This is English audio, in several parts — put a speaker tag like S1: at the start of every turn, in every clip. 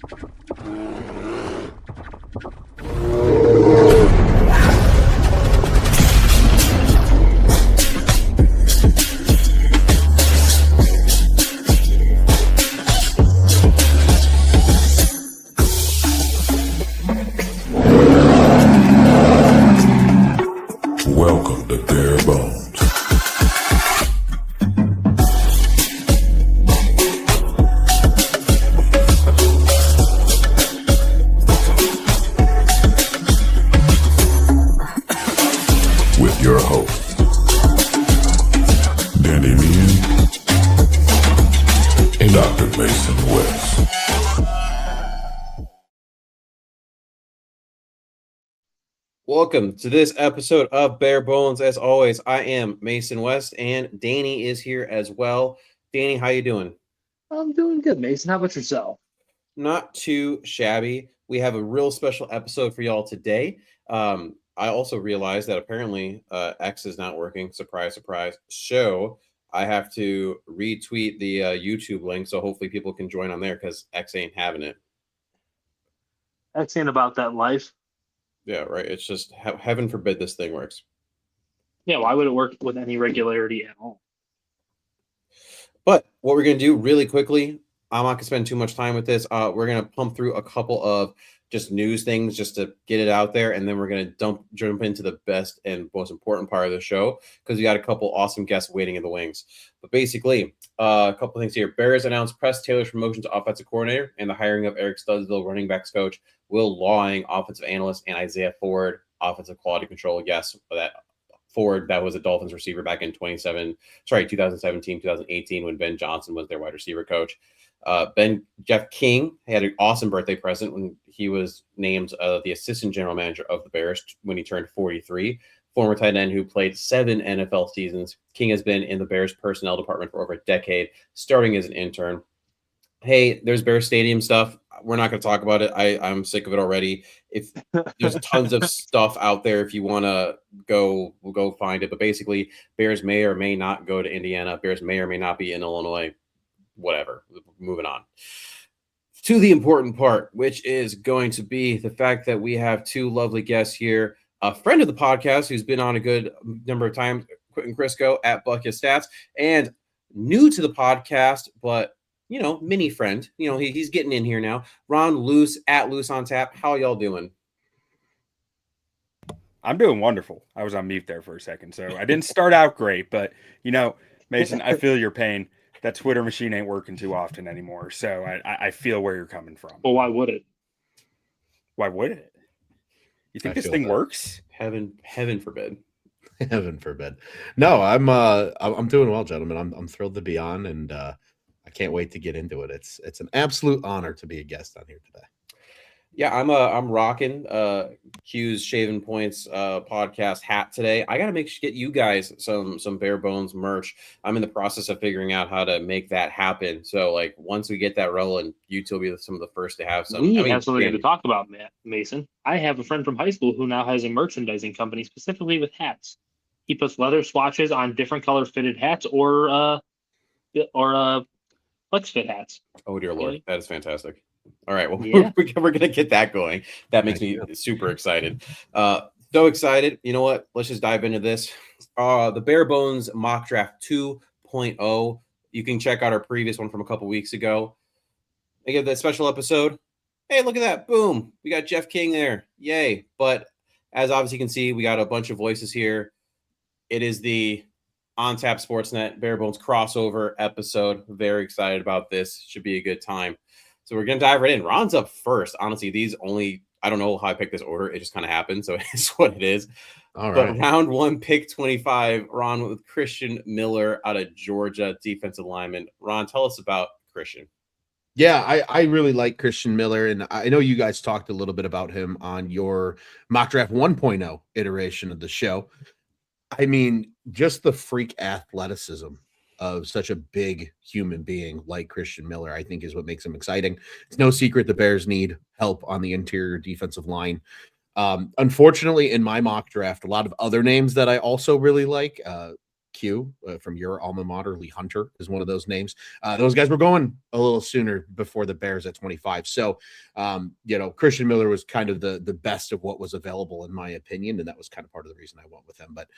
S1: Welcome to Bare Bones. With your host, Danny Meehan and Dr. Mason West.
S2: Welcome to this episode of Bare Bones. As always, I am Mason West, and Danny is here as well. Danny, how you doing?
S3: I'm doing good, Mason. How about yourself?
S2: Not too shabby. We have a real special episode for y'all today. I also realized that apparently X is not working. Surprise, surprise. So I have to retweet the YouTube link, so hopefully people can join on there because X ain't having it.
S3: X ain't about that life.
S2: Yeah, right. It's just heaven forbid this thing works.
S3: Yeah, why would it work with any regularity at all?
S2: But what we're going to do really quickly, I'm not going to spend too much time with this. We're going to pump through a couple of just news things just to get it out there. And then we're going to jump into the best and most important part of the show because we got a couple awesome guests waiting in the wings. But basically, a couple of things here. Bears announced Press Taylor's promotion to offensive coordinator and the hiring of Eric Studesville, running backs coach, Will Lawing, offensive analyst, and Isaiah Ford, offensive quality control. Yes, that Ford, that was a Dolphins receiver back in 2017, 2018, when Ben Johnson was their wide receiver coach. Jeff King had an awesome birthday present when he was named the assistant general manager of the Bears when he turned 43. Former tight end who played 7 NFL seasons. King has been in the Bears personnel department for over a decade, starting as an intern. Hey, there's Bears Stadium stuff. We're not going to talk about it. I'm sick of it already. If there's tons of stuff out there, if you want to go, we'll go find it. But basically, Bears may or may not go to Indiana. Bears may or may not be in Illinois. Whatever. Moving on to the important part, which is going to be the fact that we have two lovely guests here. A friend of the podcast who's been on a good number of times, Quinten Krzysko at Bucket Stats, and new to the podcast, but mini friend. He's getting in here now. Ron Luce at Luce on Tap. How y'all doing?
S4: I'm doing wonderful. I was on mute there for a second, so I didn't start out great, but Mason, I feel your pain. That Twitter machine ain't working too often anymore, so I feel where you're coming from.
S3: Well, why would it?
S4: Why would it? You think this thing works?
S2: Heaven forbid.
S5: Heaven forbid. No, I'm doing well, gentlemen. I'm thrilled to be on, and I can't wait to get into it. It's an absolute honor to be a guest on here today.
S2: Yeah, I'm rocking Q's Shaving Points podcast hat today. I gotta get you guys some Bare Bones merch. I'm in the process of figuring out how to make that happen. So once we get that rolling, you two will be some of the first to have some.
S3: We have something to talk about, Mason. I have a friend from high school who now has a merchandising company specifically with hats. He puts leather swatches on different color fitted hats or flex fit hats.
S2: Oh dear Lord,
S3: Okay.
S2: That is fantastic. All right, well,
S3: Yeah.
S2: we're gonna get that going. That makes me super excited. So excited. You know what? Let's just dive into this. The Bare Bones Mock Draft 2.0. You can check out our previous one from a couple weeks ago. I get that special episode. Hey, look at that! Boom, we got Jeff King there. Yay! But as obviously you can see, we got a bunch of voices here. It is the On Tap Sportsnet Bare Bones crossover episode. Very excited about this. Should be a good time. So we're going to dive right in. Ron's up first. Honestly, I don't know how I picked this order. It just kind of happened. So it's what it is.
S5: All right.
S2: But round 1, pick 25, Ron with Christian Miller out of Georgia, defensive lineman. Ron, tell us about Christian.
S5: Yeah, I really like Christian Miller, and I know you guys talked a little bit about him on your Mock Draft 1.0 iteration of the show. I mean, just the freak athleticism of such a big human being like Christian Miller, I think, is what makes him exciting. It's no secret the Bears need help on the interior defensive line. Unfortunately, in my mock draft, a lot of other names that I also really like Q from your alma mater, Lee Hunter is one of those names. Those guys were going a little sooner before the Bears at 25. So, Christian Miller was kind of the best of what was available, in my opinion. And that was kind of part of the reason I went with him. But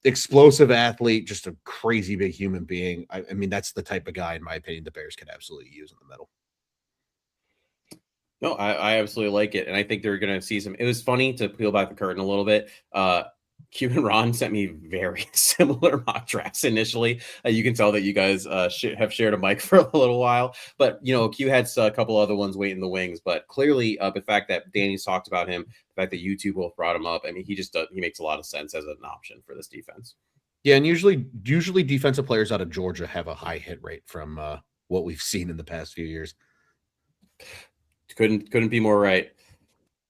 S5: explosive athlete, just a crazy big human being. I mean, that's the type of guy, in my opinion, the Bears could absolutely use in the middle.
S2: No, I absolutely like it. And I think they're going to see some. It was funny to peel back the curtain a little bit. Q and Ron sent me very similar mock drafts initially. You can tell that you guys have shared a mic for a little while. But, Q had a couple other ones waiting in the wings. But clearly, the fact that Danny's talked about him, the fact that you two both brought him up, I mean, he makes a lot of sense as an option for this defense.
S5: Yeah, and usually defensive players out of Georgia have a high hit rate from what we've seen in the past few years.
S2: Couldn't be more right.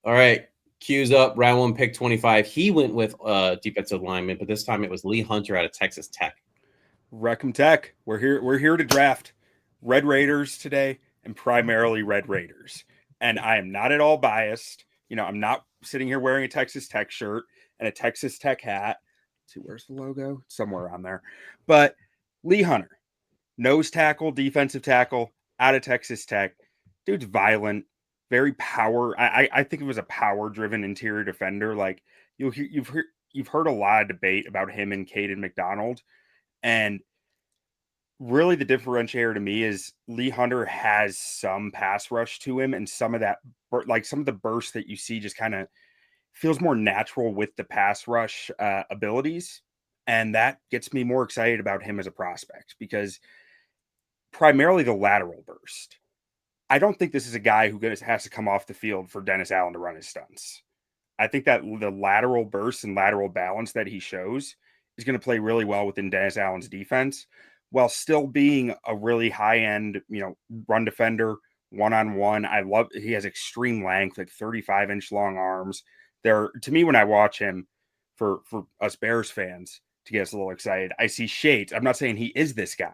S2: All right. Q's up, round 1, pick 25. He went with defensive lineman, but this time it was Lee Hunter out of Texas Tech.
S4: Wreck-'em Tech. We're here to draft Red Raiders today, and primarily Red Raiders. And I am not at all biased. I'm not sitting here wearing a Texas Tech shirt and a Texas Tech hat. Let's see, where's the logo? Somewhere on there. But Lee Hunter, nose tackle, defensive tackle, out of Texas Tech. Dude's violent. Very power. I think it was a power-driven interior defender. Like you've heard a lot of debate about him and Caden McDonald, and really the differentiator to me is Lee Hunter has some pass rush to him, and some of that, like some of the bursts that you see, just kind of feels more natural with the pass rush abilities, and that gets me more excited about him as a prospect because primarily the lateral burst. I don't think this is a guy who has to come off the field for Dennis Allen to run his stunts. I think that the lateral burst and lateral balance that he shows is going to play really well within Dennis Allen's defense while still being a really high-end, run defender, one-on-one. He has extreme length, like 35-inch long arms. To me, when I watch him, for us Bears fans, to get us a little excited, I see shades. I'm not saying he is this guy,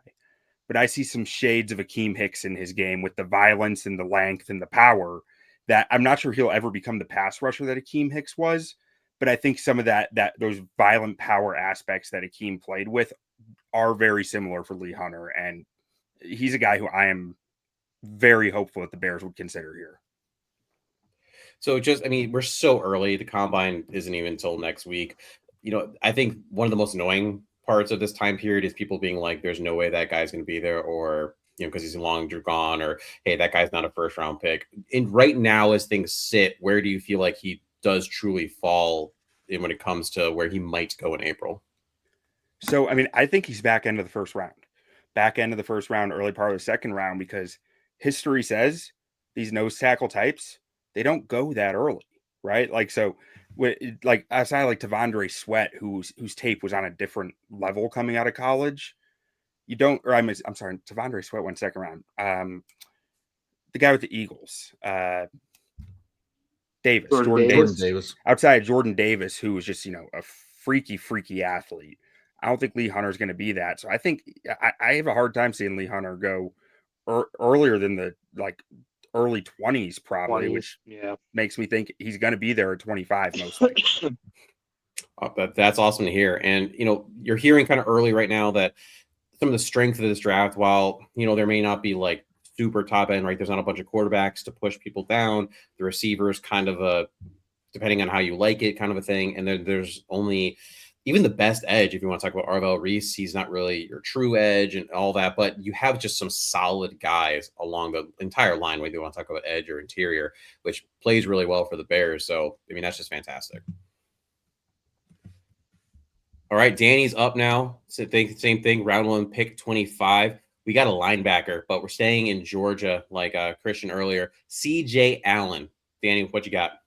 S4: but I see some shades of Akeem Hicks in his game with the violence and the length and the power that I'm not sure he'll ever become the pass rusher that Akeem Hicks was. But I think some of those violent power aspects that Akeem played with are very similar for Lee Hunter. And he's a guy who I am very hopeful that the Bears would consider here.
S2: So we're so early. The combine isn't even until next week. I think one of the most annoying parts of this time period is people being like, there's no way that guy's going to be there, or, because he's long gone, or, hey, that guy's not a first round pick. And right now, as things sit, where do you feel like he does truly fall in when it comes to where he might go in April?
S4: So, I think he's back end of the first round, early part of the second round, because history says these nose tackle types, they don't go that early, right? Outside like Tavondre Sweat, whose tape was on a different level coming out of college, Tavondre Sweat went second round. The guy with the Eagles, Jordan Davis. Outside Jordan Davis, who was just a freaky athlete. I don't think Lee Hunter is going to be that. So I think I have a hard time seeing Lee Hunter go earlier than the early 20s probably, which makes me think he's going to be there at 25 most likely.
S2: That's awesome to hear. And, you're hearing kind of early right now that some of the strength of this draft, while, there may not be like super top end, right? There's not a bunch of quarterbacks to push people down. The receivers kind of depending on how you like it, kind of a thing. And then there's only even the best edge, if you want to talk about Arvell Reese, he's not really your true edge and all that, but you have just some solid guys along the entire line, whether you want to talk about edge or interior, which plays really well for the Bears. So, that's just fantastic. All right, Danny's up now. So same thing, round 1, pick 25. We got a linebacker, but we're staying in Georgia, like Christian earlier. CJ Allen. Danny, what you got?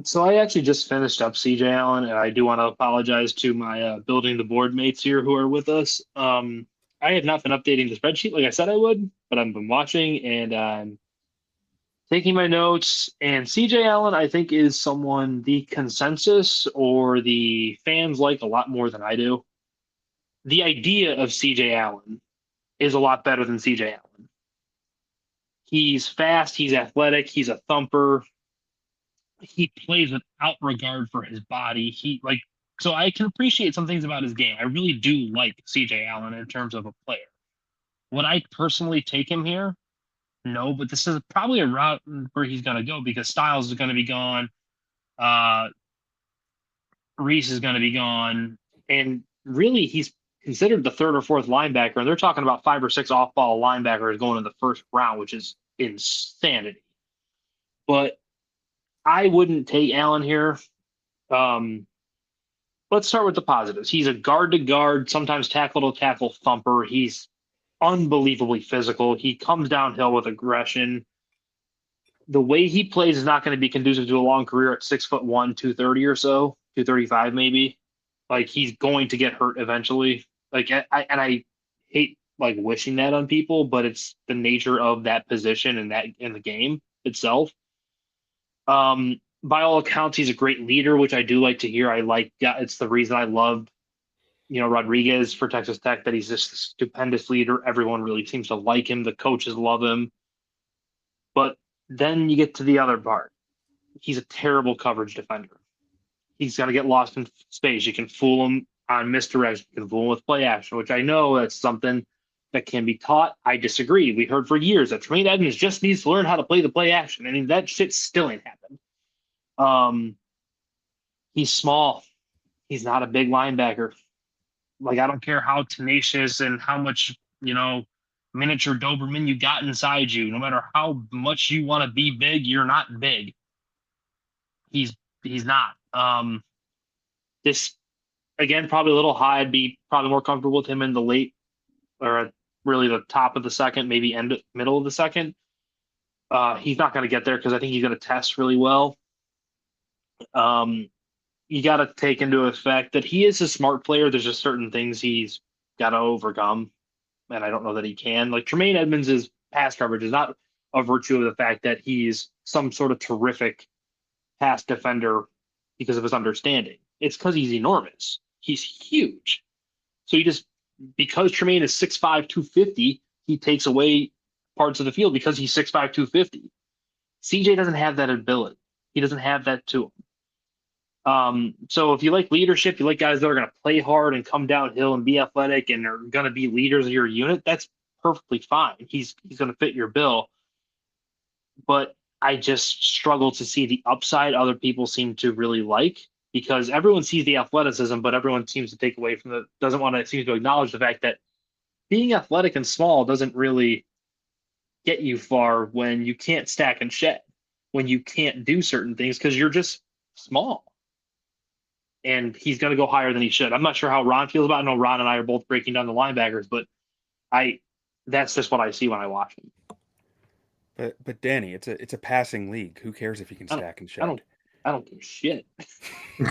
S3: So I actually just finished up CJ Allen, and I do want to apologize to my building the board mates here who are with us. I have not been updating the spreadsheet like I said I would, but I've been watching and I'm taking my notes. And CJ Allen, I think, is someone the consensus or the fans like a lot more than I do. The idea of CJ Allen is a lot better than CJ Allen. He's fast, he's athletic, he's a thumper. He plays without regard for his body. So I can appreciate some things about his game. I really do like CJ Allen in terms of a player. Would I personally take him here? No, but this is probably a route where he's going to go because Styles is going to be gone. Reese is going to be gone. And really, he's considered the third or fourth linebacker. And they're talking about 5 or 6 off-ball linebackers going in the first round, which is insanity. But I wouldn't take Allen here. Let's start with the positives. He's a guard-to-guard, sometimes tackle-to-tackle thumper. He's unbelievably physical. He comes downhill with aggression. The way he plays is not going to be conducive to a long career at 6'1", 230 or so, 235 maybe. Like, he's going to get hurt eventually. Like, I hate like wishing that on people, but it's the nature of that position and that in the game itself. By all accounts, he's a great leader, which I do like to hear. It's the reason I loved, Rodriguez for Texas Tech, that he's just a stupendous leader. Everyone really seems to like him. The coaches love him. But then you get to the other part. He's a terrible coverage defender. He's going to get lost in space. You can fool him on misdirection. You can fool him with play action, which I know that's something that can be taught. I disagree. We heard for years that Tremaine Edmonds just needs to learn how to play the play action. I mean, that shit still ain't happened. He's small. He's not a big linebacker. Like, I don't care how tenacious and how much, miniature Doberman you got inside you. No matter how much you want to be big, you're not big. He's not. This, again, probably a little high. I'd be probably more comfortable with him in the late, or really the top of the second, maybe middle of the second. He's not going to get there because I think he's going to test really well. You got to take into effect that he is a smart player. There's just certain things he's got to overcome, and I don't know that he can. Like, Tremaine Edmonds' pass coverage is not a virtue of the fact that he's some sort of terrific pass defender because of his understanding. It's because he's enormous. He's huge. So because Tremaine is 6'5", 250, he takes away parts of the field because he's 6'5", 250. CJ doesn't have that ability. He doesn't have that to him. So if you like leadership, you like guys that are going to play hard and come downhill and be athletic and are going to be leaders of your unit, that's perfectly fine. He's going to fit your bill. But I just struggle to see the upside other people seem to really like, because everyone sees the athleticism, but everyone seems to take away from seems to acknowledge the fact that being athletic and small doesn't really get you far when you can't stack and shed, when you can't do certain things because you're just small. And he's going to go higher than he should. I'm not sure how Ron feels about it. I know Ron and I are both breaking down the linebackers, but that's just what I see when I watch him.
S4: But Danny, it's a passing league. Who cares if he can stack and shed?
S3: I don't give a shit.
S2: No,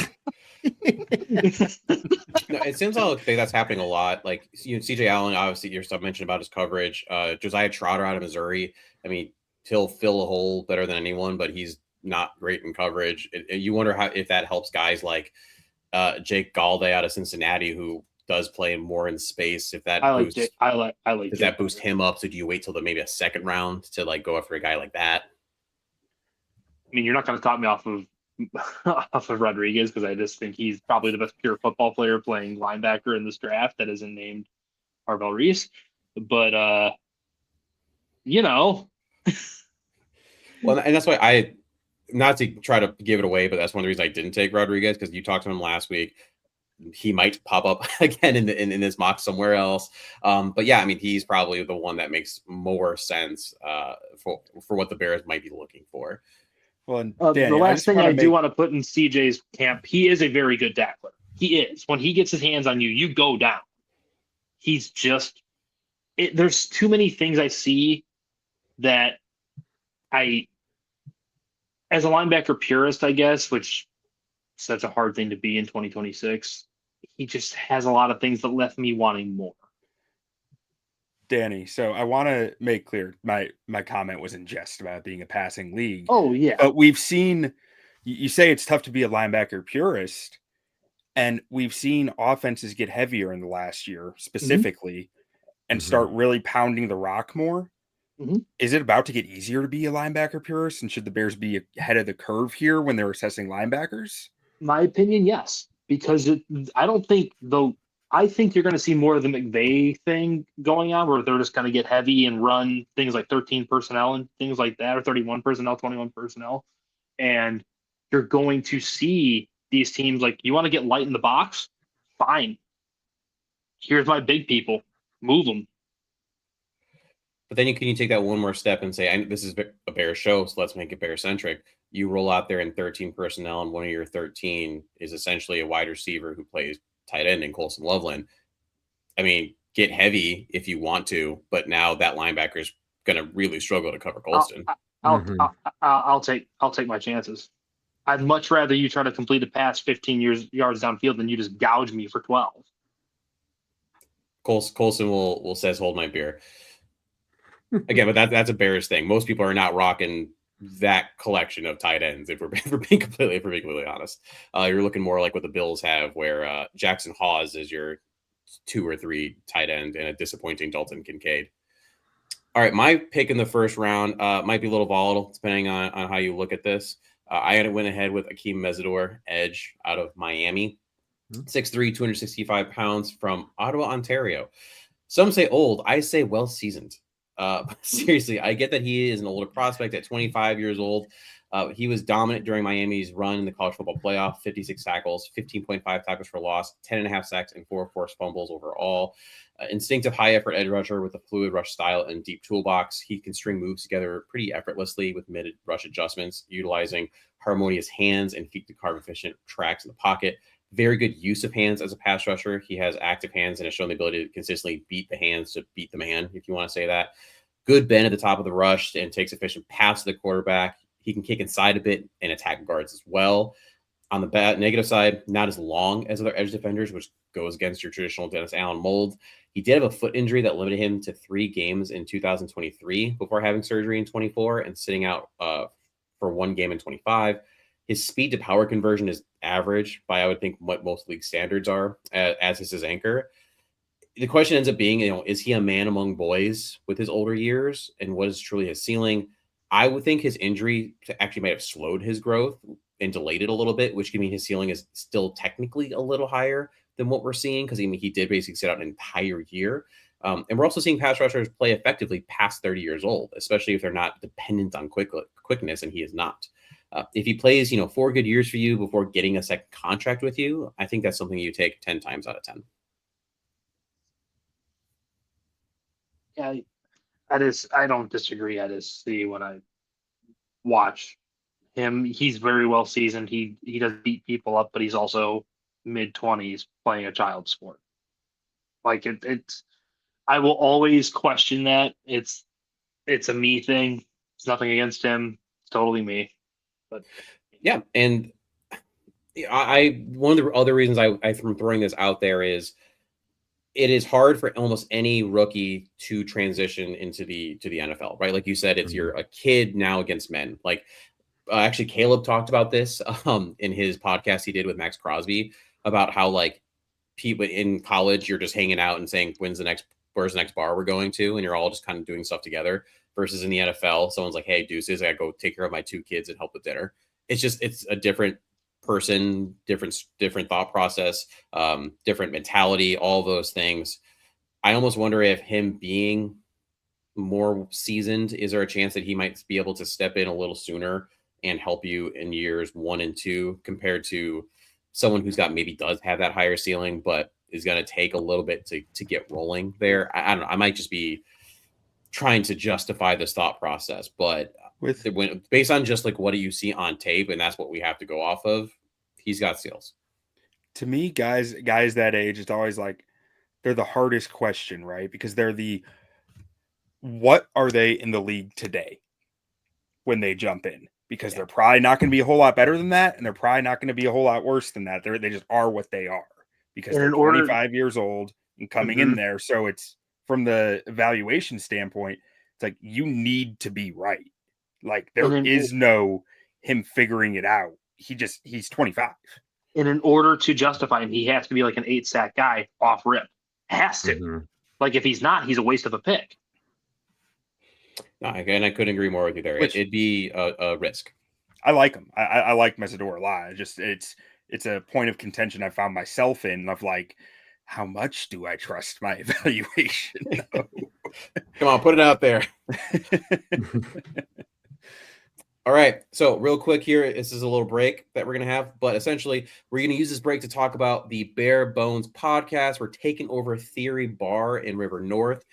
S2: it seems like that's happening a lot. Like, CJ Allen, obviously, your stuff mentioned about his coverage. Josiah Trotter out of Missouri. I mean, he'll fill a hole better than anyone, but he's not great in coverage. You wonder if that helps guys like Jake Galday out of Cincinnati, who does play more in space. If that does that boost him up? So do you wait till maybe a second round to like go after a guy like that?
S3: I mean, you're not going to talk me off of Rodriguez, because I just think he's probably the best pure football player playing linebacker in this draft that isn't named Arvell Reese. But well,
S2: and that's why not to try to give it away, but that's one of the reasons I didn't take Rodriguez, because you talked to him last week. He might pop up again in this mock somewhere else. But yeah, I mean, he's probably the one that makes more sense for what the Bears might be looking for.
S4: Well, and Danny,
S3: the last thing I do want to put in CJ's camp, he is a very good tackler. He is. When he gets his hands on you, you go down. He's just there's too many things I see that as a linebacker purist, I guess, which is such a hard thing to be in 2026, he just has a lot of things that left me wanting more.
S4: Danny, so I want to make clear my comment was in jest about it being a passing league.
S3: Oh, yeah.
S4: But we've seen, you say it's tough to be a linebacker purist, and we've seen offenses get heavier in the last year specifically and start really pounding the rock more. Is it about to get easier to be a linebacker purist, and should the Bears be ahead of the curve here when they're assessing linebackers?
S3: My opinion, yes. because I don't think though. I think you're going to see more of the McVay thing going on, where they're just going to get heavy and run things like 13 personnel and things like that, or 31 personnel, 21 personnel, and you're going to see these teams like, you want to get light in the box, fine. Here's my big people, move them.
S2: But then you take that one more step and say, this is a Bear show, so let's make it Bear centric. You roll out there in 13 personnel, and one of your 13 is essentially a wide receiver who plays tight end in Colson Loveland. I mean, get heavy if you want to, but now that linebacker is going to really struggle to cover Colston.
S3: I'll take my chances. I'd much rather you try to complete a pass 15 yards downfield than you just gouge me for 12.
S2: Colson will says, hold my beer. Again, but that's a Bears thing. Most people are not rocking that collection of tight ends, if we're being completely honest. You're looking more like what the Bills have, where Jackson Hawes is your 2 or 3 tight end and a disappointing Dalton Kincaid. All right, my pick in the first round might be a little volatile depending on how you look at this. I went ahead with Akeem Mesidor, edge out of Miami, 6'3", 265 pounds from Ottawa, Ontario. Some say old, I say well-seasoned. Seriously, I get that he is an older prospect at 25 years old. He was dominant during Miami's run in the college football playoff, 56 tackles, 15.5 tackles for loss, 10.5 sacks, and 4 forced fumbles overall. Instinctive high-effort edge rusher with a fluid rush style and deep toolbox. He can string moves together pretty effortlessly with mid-rush adjustments, utilizing harmonious hands and feet to carve efficient tracks in the pocket. Very good use of hands as a pass rusher. He has active hands and has shown the ability to consistently beat the hands to beat the man, if you want to say that. Good bend at the top of the rush and takes efficient pass to the quarterback. He can kick inside a bit and attack guards as well. On the negative side, not as long as other edge defenders, which goes against your traditional Dennis Allen mold. He did have a foot injury that limited him to 3 games in 2023 before having surgery in 24 and sitting out for 1 game in 25. His speed to power conversion is average by, I would think, what most league standards are, as is his anchor. The question ends up being, is he a man among boys with his older years, and what is truly his ceiling? I would think his injury actually might have slowed his growth and delayed it a little bit, which can mean his ceiling is still technically a little higher than what we're seeing, because he did basically sit out an entire year. And we're also seeing pass rushers play effectively past 30 years old, especially if they're not dependent on quickness, and he is not. If he plays, 4 good years for you before getting a second contract with you, I think that's something you take 10 times out of 10.
S3: Yeah, I don't disagree. I just see when I watch him, he's very well seasoned. He does beat people up, but he's also mid-20s playing a child sport. Like it's I will always question that. It's a me thing. It's nothing against him. It's totally me. But
S2: yeah, and I one of the other reasons I'm throwing this out there is it is hard for almost any rookie to transition into the NFL, right? Like you said, it's you're a kid now against men. Like actually, Caleb talked about this in his podcast he did with Max Crosby about how like people in college you're just hanging out and saying where's the next bar we're going to, and you're all just kind of doing stuff together. Versus in the NFL, someone's like, "Hey, deuces, I gotta go take care of my 2 kids and help with dinner." It's a different person, different thought process, different mentality, all those things. I almost wonder if him being more seasoned, is there a chance that he might be able to step in a little sooner and help you in years 1 and 2 compared to someone who's does have that higher ceiling, but is going to take a little bit to get rolling there. I don't know. I might just be trying to justify this thought process, but based on just like what do you see on tape, and that's what we have to go off of, he's got skills.
S4: To me, guys that age, it's always like they're the hardest question, right? Because they're what are they in the league today when they jump in? Because they're probably not going to be a whole lot better than that, and they're probably not going to be a whole lot worse than that. They just are what they are because they're 25 years old and coming in there. So it's from the evaluation standpoint, it's like you need to be right. Like there is no him figuring it out. He's 25.
S3: And in order to justify him, he has to be like an 8-sack guy off rip. Has to. Like if he's not, he's a waste of a pick.
S2: No, and I couldn't agree more with you there. It'd be a risk.
S4: I like him. I like Mesidor a lot. It's it's a point of contention I found myself in of like, how much do I trust my evaluation?
S2: Come on, put it out there. All right. So real quick here, this is a little break that we're going to have, but essentially we're going to use this break to talk about the Bare Bones podcast. We're taking over Theory Bar in River North,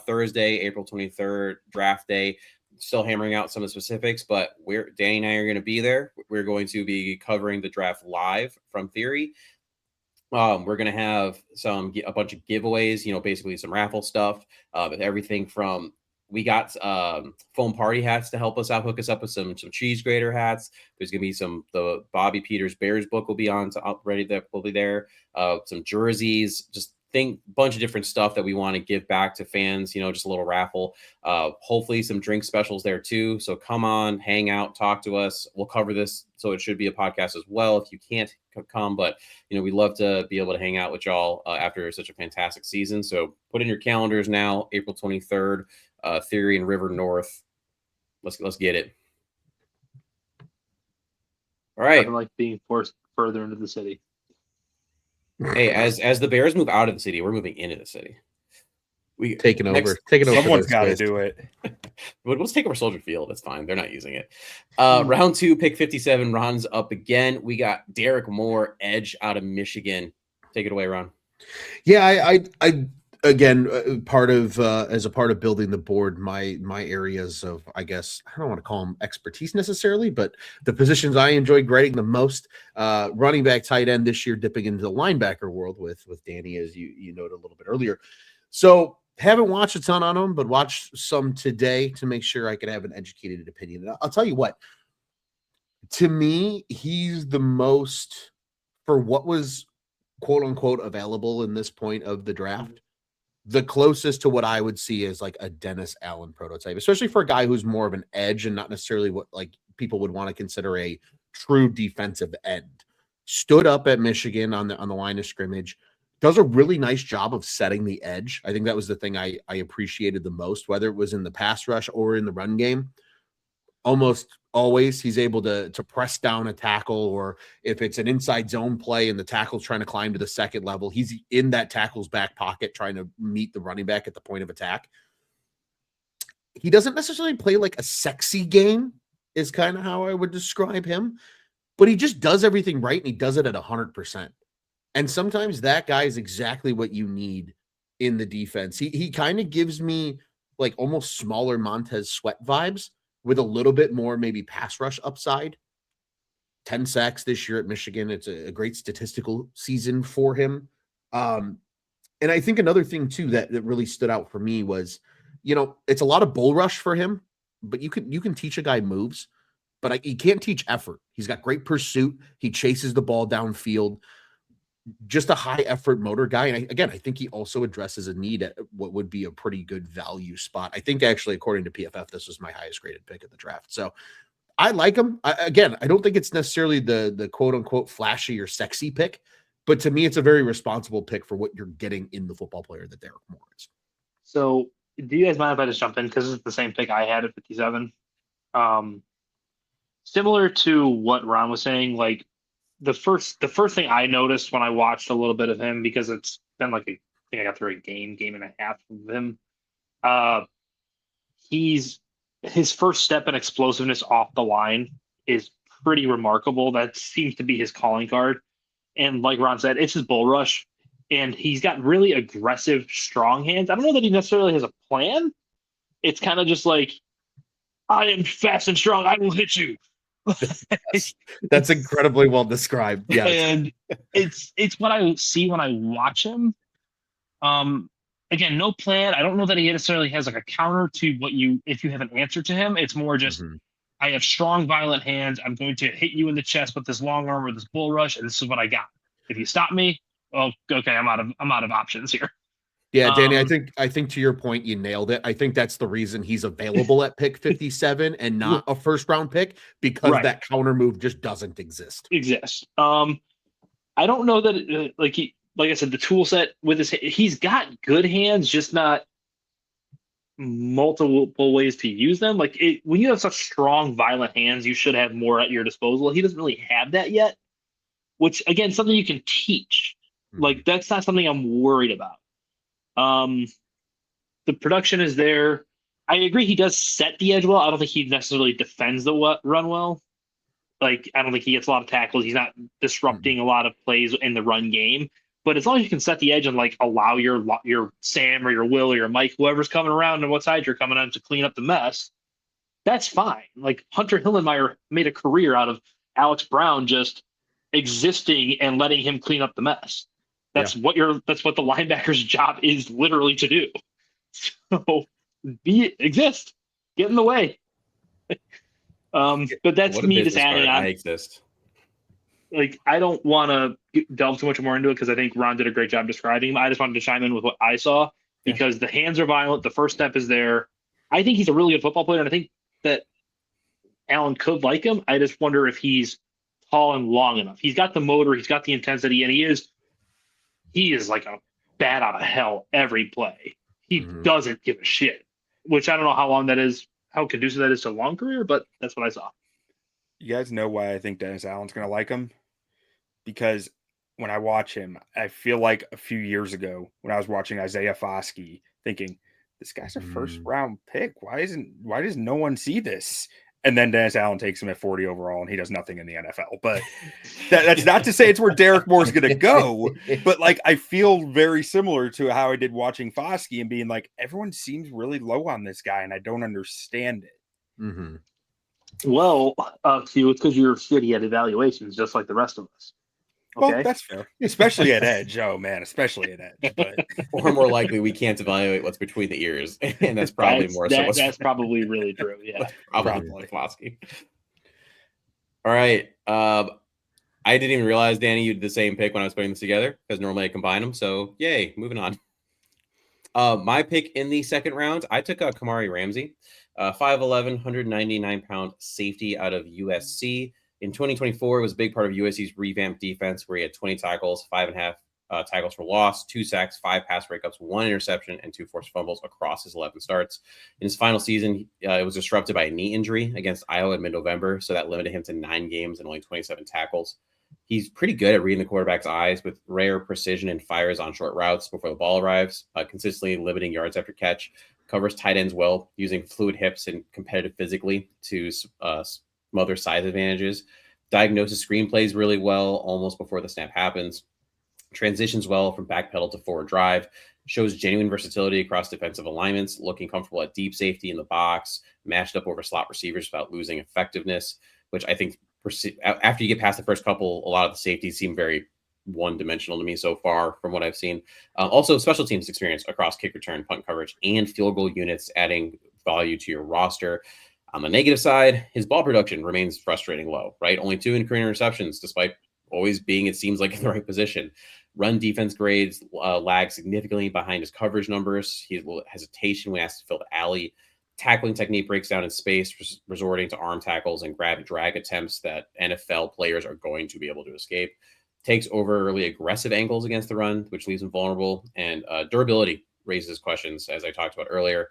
S2: Thursday, April 23rd, draft day. Still hammering out some of the specifics, but Danny and I are going to be there. We're going to be covering the draft live from Theory. We're going to have a bunch of giveaways, basically some raffle stuff, everything from, we got foam party hats to help us out, hook us up with some cheese grater hats. There's going to be the Bobby Peters Bears book will be on ready, that will be there. Some jerseys, just bunch of different stuff that we want to give back to fans, just a little raffle. Hopefully some drink specials there too. So come on, hang out, talk to us. We'll cover this. So it should be a podcast as well if you can't come, but we'd love to be able to hang out with y'all after such a fantastic season. So put in your calendars now, April 23rd, Theory in River North. Let's get it. All right.
S3: I like being forced further into the city.
S2: Hey, as the Bears move out of the city, we're moving into the city. We
S5: taking over.
S4: Someone's got to do it.
S2: Let's take over Soldier Field. That's fine. They're not using it. Round 2, pick 57. Ron's up again. We got Derek Moore, edge out of Michigan. Take it away, Ron.
S5: Yeah, I again, part of as a part of building the board, my areas of, I guess, I don't want to call them expertise necessarily, but the positions I enjoy grading the most, running back, tight end this year, dipping into the linebacker world with Danny, as you noted a little bit earlier. So haven't watched a ton on him, but watched some today to make sure I could have an educated opinion. And I'll tell you what, to me, he's the most, for what was quote unquote available in this point of the draft, the closest to what I would see as like a Dennis Allen prototype, especially for a guy who's more of an edge and not necessarily what like people would want to consider a true defensive end. Stood up at Michigan on the line of scrimmage, does a really nice job of setting the edge. I think that was the thing I appreciated the most, whether it was in the pass rush or in the run game. Almost always he's able to press down a tackle, or if it's an inside zone play and the tackle's trying to climb to the second level, he's in that tackle's back pocket trying to meet the running back at the point of attack. He doesn't necessarily play like a sexy game is kind of how I would describe him, but he just does everything right and he does it at 100%. And sometimes that guy is exactly what you need in the defense. He kind of gives me like almost smaller Montez Sweat vibes, with a little bit more maybe pass rush upside. 10 sacks this year at Michigan. It's a great statistical season for him. And I think another thing too that really stood out for me was, it's a lot of bull rush for him, but you can teach a guy moves, but you can't teach effort. He's got great pursuit. He chases the ball downfield. Just a high effort motor guy. And I think he also addresses a need at what would be a pretty good value spot. I think actually, according to PFF, this was my highest graded pick of the draft. So I like him. I don't think it's necessarily the quote unquote flashy or sexy pick, but to me, it's a very responsible pick for what you're getting in the football player that Derek Moore is.
S3: So do you guys mind if I just jump in? Because it's the same pick I had at 57. Similar to what Ron was saying, like, the first thing I noticed when I watched a little bit of him, because it's been like I think I got through a game and a half of him. His first step in explosiveness off the line is pretty remarkable. That seems to be his calling card. And like Ron said, it's his bull rush. And he's got really aggressive, strong hands. I don't know that he necessarily has a plan. It's kind of just like, I am fast and strong. I will hit you.
S5: That's incredibly well described. Yeah,
S3: and it's what I see when I watch him. Again, no plan. I don't know that he necessarily has like a counter to if you have an answer to him. It's more just I have strong, violent hands. I'm going to hit you in the chest with this long arm or this bull rush, and this is what I got. If you stop me, oh, okay, I'm out of options here.
S5: Yeah, Danny, I think to your point, you nailed it. I think that's the reason he's available at pick 57 and not a first round pick, because that counter move just doesn't exist.
S3: I don't know that like I said, the tool set with he's got good hands, just not multiple ways to use them. Like when you have such strong, violent hands, you should have more at your disposal. He doesn't really have that yet. which again, something you can teach. Like that's not something I'm worried about. The production is there. I agree he does set the edge well. I don't think he necessarily defends the run well. Like I don't think he gets a lot of tackles. He's not disrupting a lot of plays in the run game. But as long as you can set the edge and like allow your Sam or your Will or your Mike, whoever's coming around and what side you're coming on to clean up the mess, that's fine. Like Hunter Hillenmeyer made a career out of Alex Brown just existing and letting him clean up the mess. That's what the linebacker's job is literally to do. So exist, get in the way. But that's me just adding on.
S2: I exist.
S3: Like I don't want to delve too much more into it because I think Ron did a great job describing him. I just wanted to chime in with what I saw because the hands are violent. The first step is there. I think he's a really good football player, and I think that Allen could like him. I just wonder if he's tall and long enough. He's got the motor, he's got the intensity, and he is like a bat out of hell every play. He doesn't give a shit, which I don't know how long that is, how conducive that is to a long career, but that's what I saw.
S4: You guys know why I think Dennis Allen's going to like him? Because when I watch him, I feel like a few years ago when I was watching Isaiah Foskey, thinking, this guy's a first round pick. Why does no one see this? And then Dennis Allen takes him at 40 overall, and he does nothing in the NFL. But that's not to say it's where Derek Moore's going to go. But like, I feel very similar to how I did watching Foskey and being like, everyone seems really low on this guy, and I don't understand it.
S5: Mm-hmm.
S3: Well, Q, it's because you're shitty at evaluations, just like the rest of us. Okay?
S4: Well, that's fair, especially at edge. Oh man, especially at edge. But
S2: Or more likely, we can't evaluate what's between the ears, and that's probably
S3: that's probably really true. Yeah,
S2: probably Flosky. All right, I didn't even realize Danny you did the same pick when I was putting this together because normally I combine them. So yay, moving on. My pick in the second round, I took Kamari Ramsey, 5'11", 199-pound safety out of USC. In 2024, it was a big part of USC's revamped defense where he had 20 tackles, 5.5 tackles for loss, 2 sacks, 5 pass breakups, 1 interception, and 2 forced fumbles across his 11 starts. In his final season, it was disrupted by a knee injury against Iowa in mid-November, so that limited him to 9 games and only 27 tackles. He's pretty good at reading the quarterback's eyes with rare precision and fires on short routes before the ball arrives, consistently limiting yards after catch, covers tight ends well, using fluid hips and competitive physically to smother size advantages, diagnoses screenplays really well almost before the snap happens, transitions well from back pedal to forward drive, shows genuine versatility across defensive alignments, looking comfortable at deep safety in the box, matched up over slot receivers without losing effectiveness, which I think after you get past the first couple, a lot of the safeties seem very one-dimensional to me so far from what I've seen. Also, special teams experience across kick return, punt coverage, and field goal units, adding value to your roster. On the negative side, his ball production remains frustrating low, right? Only 2 in career interceptions, despite always being, it seems like, in the right position. Run defense grades lag significantly behind his coverage numbers. He has a little hesitation when asked to fill the alley. Tackling technique breaks down in space, resorting to arm tackles and grab and drag attempts that NFL players are going to be able to escape. Takes overly aggressive angles against the run, which leaves him vulnerable. And durability raises questions, as I talked about earlier.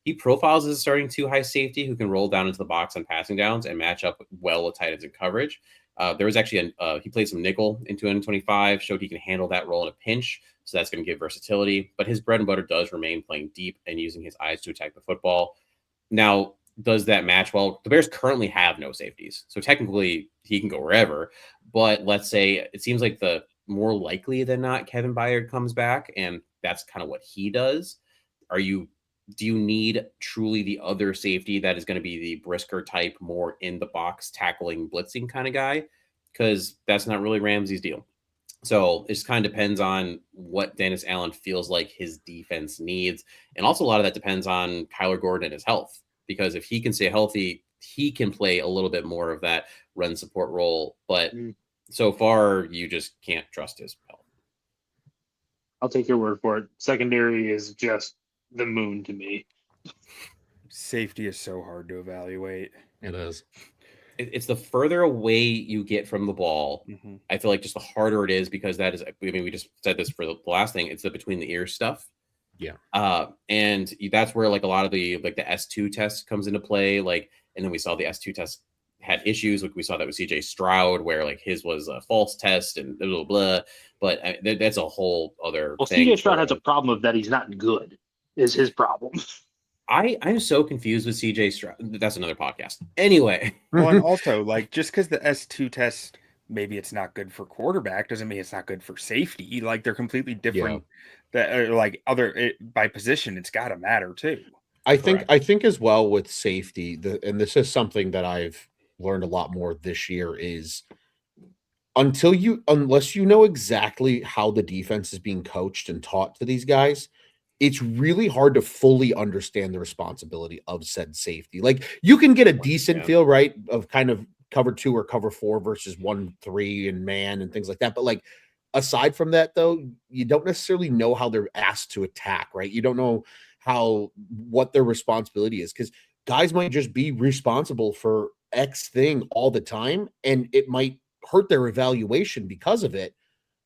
S2: He profiles as a starting 2 high safety who can roll down into the box on passing downs and match up well with tight ends in coverage. There was actually he played some nickel in 2025, showed he can handle that role in a pinch. So that's going to give versatility. But his bread and butter does remain playing deep and using his eyes to attack the football. Now, does that match well? The Bears currently have no safeties. So technically he can go wherever. But let's say it seems like the more likely than not, Kevin Byard comes back and that's kind of what he does. Do you need truly the other safety that is going to be the Brisker type, more in the box, tackling, blitzing kind of guy? Because that's not really Ramsey's deal. So it just kind of depends on what Dennis Allen feels like his defense needs. And also a lot of that depends on Kyler Gordon and his health. Because if he can stay healthy, he can play a little bit more of that run support role. But so far, you just can't trust his health.
S3: I'll take your word for it. Secondary is just the moon to me.
S4: Safety is so hard to evaluate.
S5: It is.
S2: It's the further away you get from the ball, I feel like just the harder it is, because that is, I mean, we just said this for the last thing, it's the between the ears stuff.
S5: Yeah.
S2: And that's where like a lot of the like the S2 test comes into play. Like, and then we saw the S2 test had issues. Like we saw that with CJ Stroud, where like his was a false test and blah blah blah. But that's a whole other
S3: Well,
S2: thing.
S3: CJ Stroud has a problem of that he's not good. Is his problem?
S2: I'm so confused with CJ Stroud. That's another podcast. Anyway,
S4: Well, and also like just because the S2 test maybe it's not good for quarterback doesn't mean it's not good for safety. Like they're completely different. That like by position, it's got to matter too.
S5: I think as well with safety, and this is something that I've learned a lot more this year is unless you know exactly how the defense is being coached and taught to these guys, it's really hard to fully understand the responsibility of said safety. Like you can get a decent feel, right, of kind of cover 2 or cover 4 versus 1-3 and man and things like that. But like aside from that, though, you don't necessarily know how they're asked to attack, right? You don't know what their responsibility is because guys might just be responsible for X thing all the time, and it might hurt their evaluation because of it.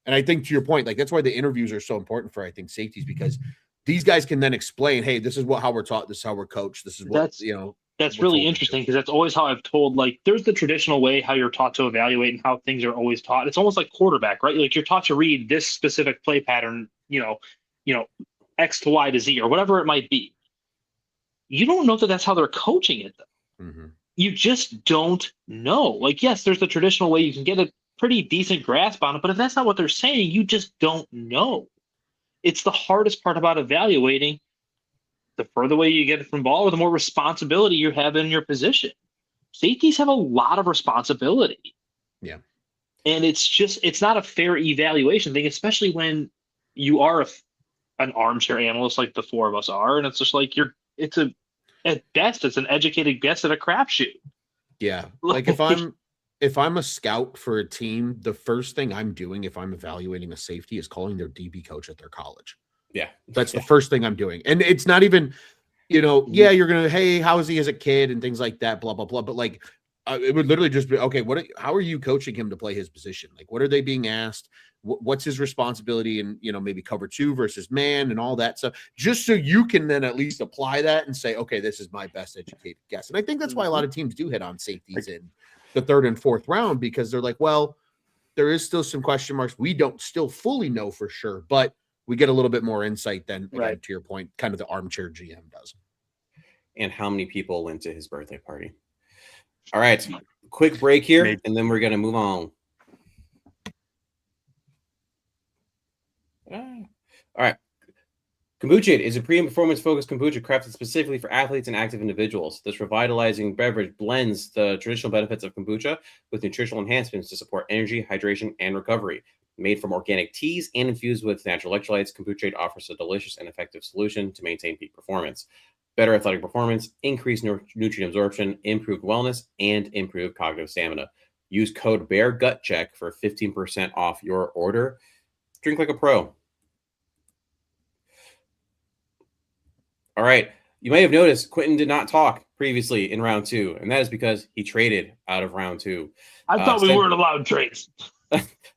S5: And I think to your point, like that's why the interviews are so important for, I think, safeties, because these guys can then explain, hey, this is how we're taught, this is how we're coached, this is what
S3: that's really interesting because that's always how I've told, like, there's the traditional way how you're taught to evaluate and how things are always taught. It's almost like quarterback, right? Like you're taught to read this specific play pattern, X to Y to Z or whatever it might be. You don't know that that's how they're coaching it, though.
S5: Mm-hmm.
S3: You just don't know. Like, yes, there's the traditional way you can get a pretty decent grasp on it, but if that's not what they're saying, you just don't know. It's the hardest part about evaluating. The further away you get from ball, or the more responsibility you have in your position. Safeties have a lot of responsibility. Yeah. And it's not a fair evaluation thing, especially when you are an armchair analyst like the four of us are. And it's just like at best, it's an educated guess at a crapshoot.
S5: Yeah. Like if I'm a scout for a team, the first thing I'm doing if I'm evaluating a safety is calling their DB coach at their college.
S2: Yeah.
S5: That's the first thing I'm doing. And it's not even, you're going to, hey, how is he as a kid and things like that, blah, blah, blah. But like, it would literally just be, okay, how are you coaching him to play his position? Like, what are they being asked? What's his responsibility in, maybe cover 2 versus man and all that stuff, just so you can then at least apply that and say, okay, this is my best educated guess. And I think that's why a lot of teams do hit on safeties in the 3rd and 4th round, because they're like, well, there is still some question marks. We don't still fully know for sure, but we get a little bit more insight than, again, to your point, kind of the armchair GM does.
S2: And how many people went to his birthday party? All right, quick break here, and then we're going to move on. All right. Kombucha is a pre- and performance-focused kombucha crafted specifically for athletes and active individuals. This revitalizing beverage blends the traditional benefits of kombucha with nutritional enhancements to support energy, hydration, and recovery. Made from organic teas and infused with natural electrolytes, Kombucha offers a delicious and effective solution to maintain peak performance. Better athletic performance, increased nutrient absorption, improved wellness, and improved cognitive stamina. Use code BEARGUTCHECK for 15% off your order. Drink like a pro. All right. You may have noticed Quinten did not talk previously in round 2, and that is because he traded out of round 2.
S3: I thought we weren't allowed trades.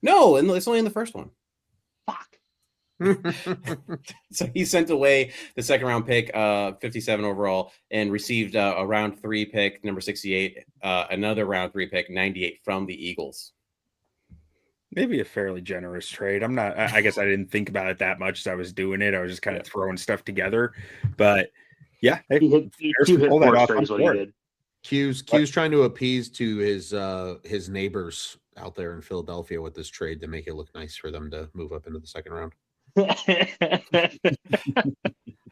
S2: No, and it's only in the first one.
S3: Fuck.
S2: So he sent away the 2nd round pick, 57 overall, and received a round 3 pick, number 68, another round 3 pick, 98 from the Eagles.
S4: Maybe a fairly generous trade. I guess I didn't think about it that much as I was doing it. I was just kind of throwing stuff together. But yeah,
S3: he hit 4 trades what he did.
S5: Q's trying to appease to his neighbors out there in Philadelphia with this trade to make it look nice for them to move up into the 2nd round.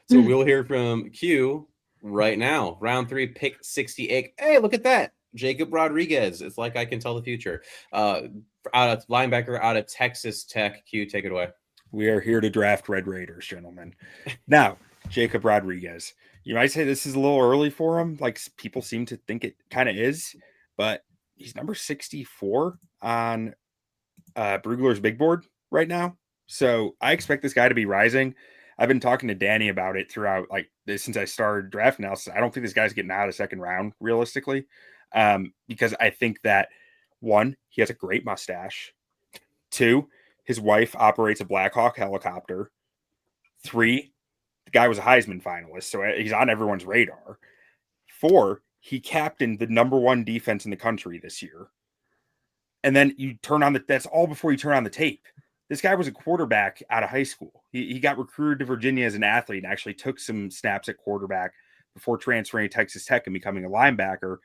S2: So we'll hear from Q right now. Round 3, pick 68. Hey, look at that. Jacob Rodriguez. It's like I can tell the future. Out of linebacker out of Texas Tech. Q, take it away.
S4: We are here to draft Red Raiders, gentlemen. Now, Jacob Rodriguez. You might say this is a little early for him. Like people seem to think it kind of is, but he's number 64 on Brugler's big board right now. So I expect this guy to be rising. I've been talking to Danny about it throughout since I started draft analysis. I don't think this guy's getting out of 2nd round realistically, because I think that 1, he has a great mustache. 2, his wife operates a Black Hawk helicopter. 3, the guy was a Heisman finalist, so he's on everyone's radar. 4, He captained the number 1 defense in the country this year. And then you turn on that's all before you turn on the tape. This guy was a quarterback out of high school. He got recruited to Virginia as an athlete and actually took some snaps at quarterback before transferring to Texas Tech and becoming a linebacker.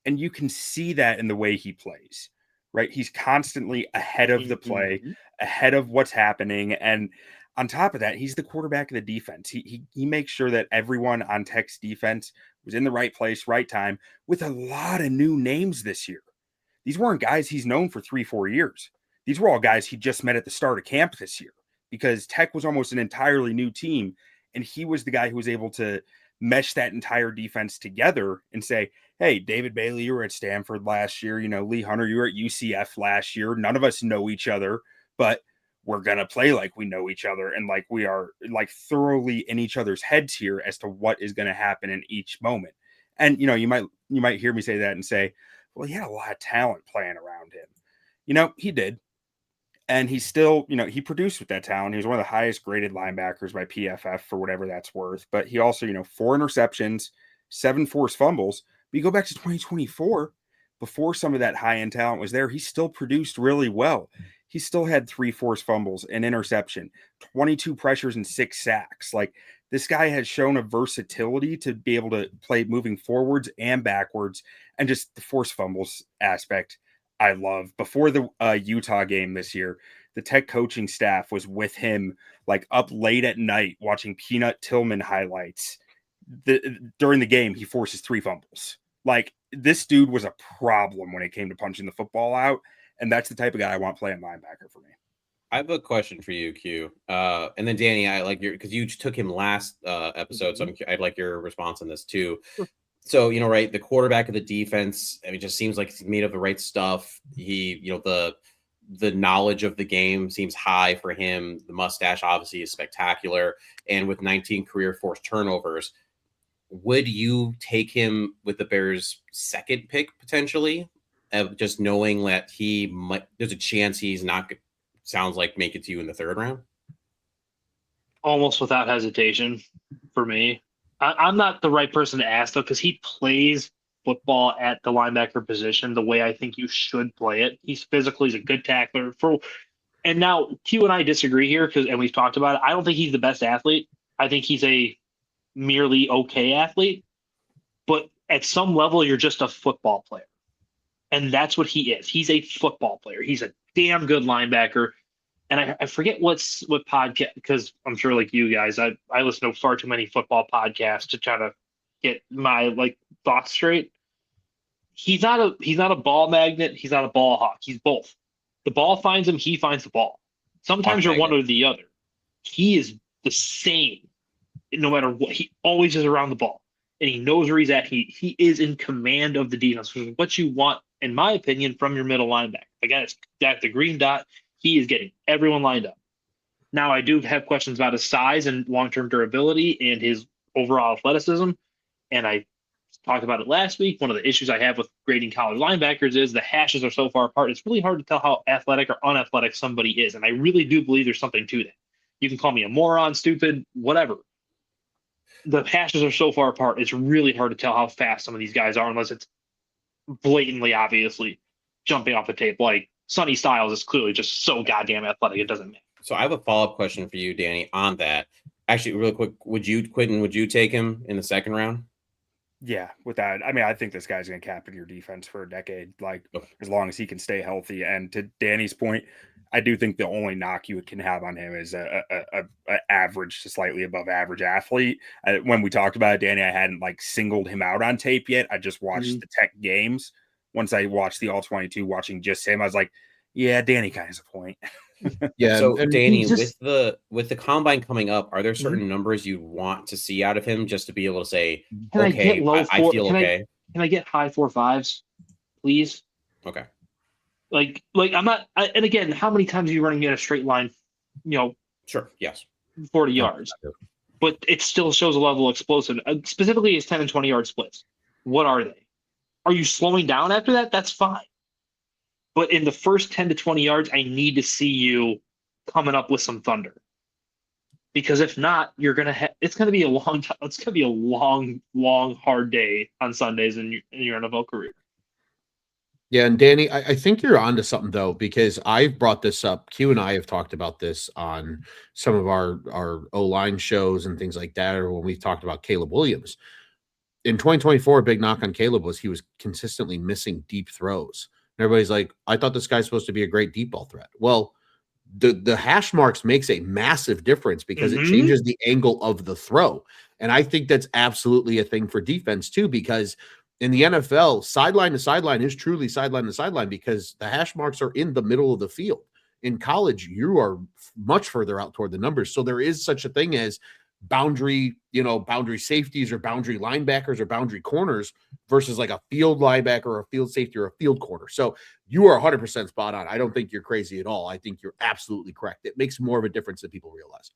S4: And you can see that in the way he plays, right? He's constantly ahead of the play, ahead of what's happening. And on top of that, he's the quarterback of the defense. He makes sure that everyone on Tech's defense was in the right place, right time, with a lot of new names this year. These weren't guys he's known for 3-4 years. These were all guys he just met at the start of camp this year because Tech was almost an entirely new team. And he was the guy who was able to mesh that entire defense together and say, hey, David Bailey, you were at Stanford last year. You know, Lee Hunter, you were at UCF last year. None of us know each other, but we're going to play like we know each other. And like we are like thoroughly in each other's heads here as to what is going to happen in each moment. And, you know, you might hear me say that and say, well, he had a lot of talent playing around him. You know, he did. And he still, you know, he produced with that talent. He was one of the highest graded linebackers by PFF for whatever that's worth. But he also, you know, 4 interceptions, 7 forced fumbles. But you go back to 2024, before some of that high-end talent was there, he still produced really well. He still had 3 forced fumbles, an interception, 22 pressures, and 6 sacks. Like, this guy has shown a versatility to be able to play moving forwards and backwards, and just the forced fumbles aspect I love. Before the Utah game this year, the Tech coaching staff was with him like up late at night watching Peanut Tillman highlights. During the game, he forces 3 fumbles. Like, this dude was a problem when it came to punching the football out, and that's the type of guy I want playing linebacker for me.
S2: I have a question for you, Q. And then Danny, I like your because you took him last episode, so I'd like your response on this too. So, you know, right, the quarterback of the defense, I mean, just seems like he's made of the right stuff. He, you know, the knowledge of the game seems high for him. The mustache obviously is spectacular, and with 19 career forced turnovers, would you take him with the Bears' second pick potentially? Just knowing that he might, there's a chance he's not. Sounds like make it to you in the 3rd round.
S3: Almost without hesitation for me. I'm not the right person to ask, though, because he plays football at the linebacker position the way I think you should play it. He's physically, he's a good tackler. And now Q and I disagree here, and we've talked about it. I don't think he's the best athlete. I think he's a merely okay athlete. But at some level, you're just a football player. And that's what he is. He's a football player. He's a damn good linebacker. And I forget what podcast, because I'm sure like you guys, I listen to far too many football podcasts to try to get my thoughts straight. He's not a ball magnet. He's not a ball hawk. He's both. The ball finds him. He finds the ball. Sometimes you're one or the other. He is the same no matter what. He always is around the ball, and he knows where he's at. He is in command of the defense, which is what you want, in my opinion, from your middle linebacker. The guy that's got the green dot. He is getting everyone lined up. Now, I do have questions about his size and long-term durability and his overall athleticism. And I talked about it last week. One of the issues I have with grading college linebackers is the hashes are so far apart. It's really hard to tell how athletic or unathletic somebody is. And I really do believe there's something to that. You can call me a moron, stupid, whatever. The hashes are so far apart. It's really hard to tell how fast some of these guys are unless it's blatantly, obviously, jumping off the tape. Like, Sonny Styles is clearly just so goddamn athletic, it doesn't matter.
S2: So I have a follow-up question for you, Danny, on that. Actually, real quick, Quinten, would you take him in the 2nd round?
S4: Yeah, with that, I mean, I think this guy's going to captain your defense for a decade, as long as he can stay healthy. And to Danny's point, I do think the only knock you can have on him is a average to slightly above average athlete. When we talked about it, Danny, I hadn't singled him out on tape yet. I just watched the Tech games. Once I watched the All-22, watching just him, I was like, yeah, Danny kind of has a point.
S5: Yeah.
S2: So
S5: and
S2: Danny,
S5: just,
S2: with the combine coming up, are there certain numbers you want to see out of him just to be able to say,
S3: can
S2: okay, I feel
S3: can
S2: okay?
S3: Can I get high 4.5s, please?
S2: Okay.
S3: Like I'm not. And again, how many times are you running in a straight line?
S2: Sure. Yes.
S3: 40 yards, but it still shows a level of explosive. Specifically, his 10 and 20 yard splits. What are they? Are you slowing down after that? That's fine. But in the first 10 to 20 yards, I need to see you coming up with some thunder. Because if not, it's gonna be a long time. It's gonna be a long, long, hard day on Sundays in your NFL career.
S5: Yeah, and Danny, I think you're onto something though, because I've brought this up. Q and I have talked about this on some of our O-line shows and things like that, or when we've talked about Caleb Williams. In 2024, a big knock on Caleb was he was consistently missing deep throws. And everybody's like, I thought this guy's supposed to be a great deep ball threat. Well, the hash marks makes a massive difference because it changes the angle of the throw. And I think that's absolutely a thing for defense too, because in the NFL, sideline to sideline is truly sideline to sideline because the hash marks are in the middle of the field. In college, you are much further out toward the numbers. So there is such a thing as boundary safeties or boundary linebackers or boundary corners versus like a field linebacker or a field safety or a field corner. So you are 100% spot on. I don't think you're crazy at all. I think you're absolutely correct. It makes more of a difference than people realize.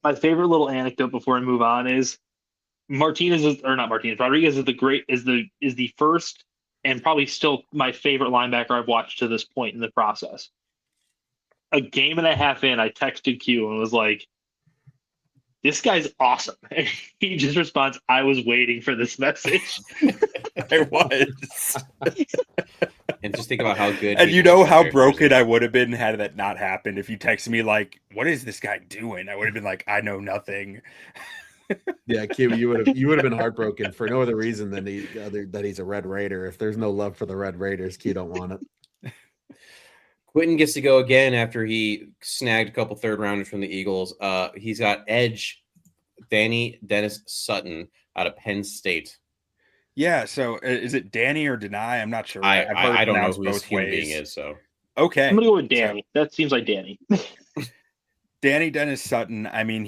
S3: My favorite little anecdote before we move on is Rodriguez is the first and probably still my favorite linebacker I've watched to this point in the process. A game and a half in, I texted Q and was like, this guy's awesome. And he just responds, I was waiting for this message.
S4: I was.
S2: And just think about how good.
S4: And you know how broken I would have been had that not happened. If you texted me like, what is this guy doing? I would have been like, I know nothing.
S5: Yeah, Q, you would have been heartbroken for no other reason than that he's a Red Raider. If there's no love for the Red Raiders, Q don't want it.
S2: Quinten gets to go again after he snagged a couple third rounders from the Eagles. He's got edge Danny Dennis Sutton out of Penn State.
S4: Yeah, so is it Danny or Deny? I'm not sure.
S2: I don't know who this human being is. So
S3: okay, I'm gonna go with Danny. That seems like Danny.
S4: Danny Dennis Sutton. I mean,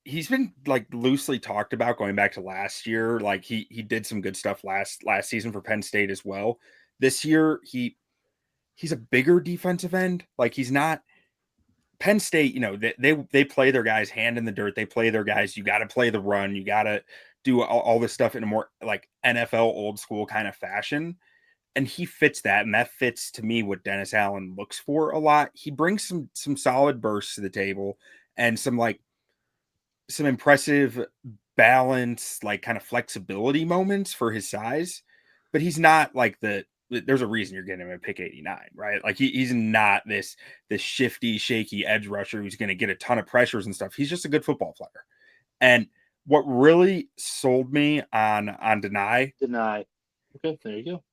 S4: he's been like loosely talked about going back to last year. Like he did some good stuff last season for Penn State as well. This year he's a bigger defensive end. Like he's not Penn State, you know, they play their guys hand in the dirt. They play their guys. You got to play the run. You got to do all this stuff in a more like NFL old school kind of fashion. And he fits that. And that fits to me what Dennis Allen looks for a lot. He brings some solid bursts to the table and some impressive balance, like kind of flexibility moments for his size, but he's not like there's a reason you're getting him at pick 89, right? Like he's not this shifty, shaky edge rusher who's going to get a ton of pressures and stuff. He's just a good football player. And what really sold me on Deny.
S3: Okay, there you go.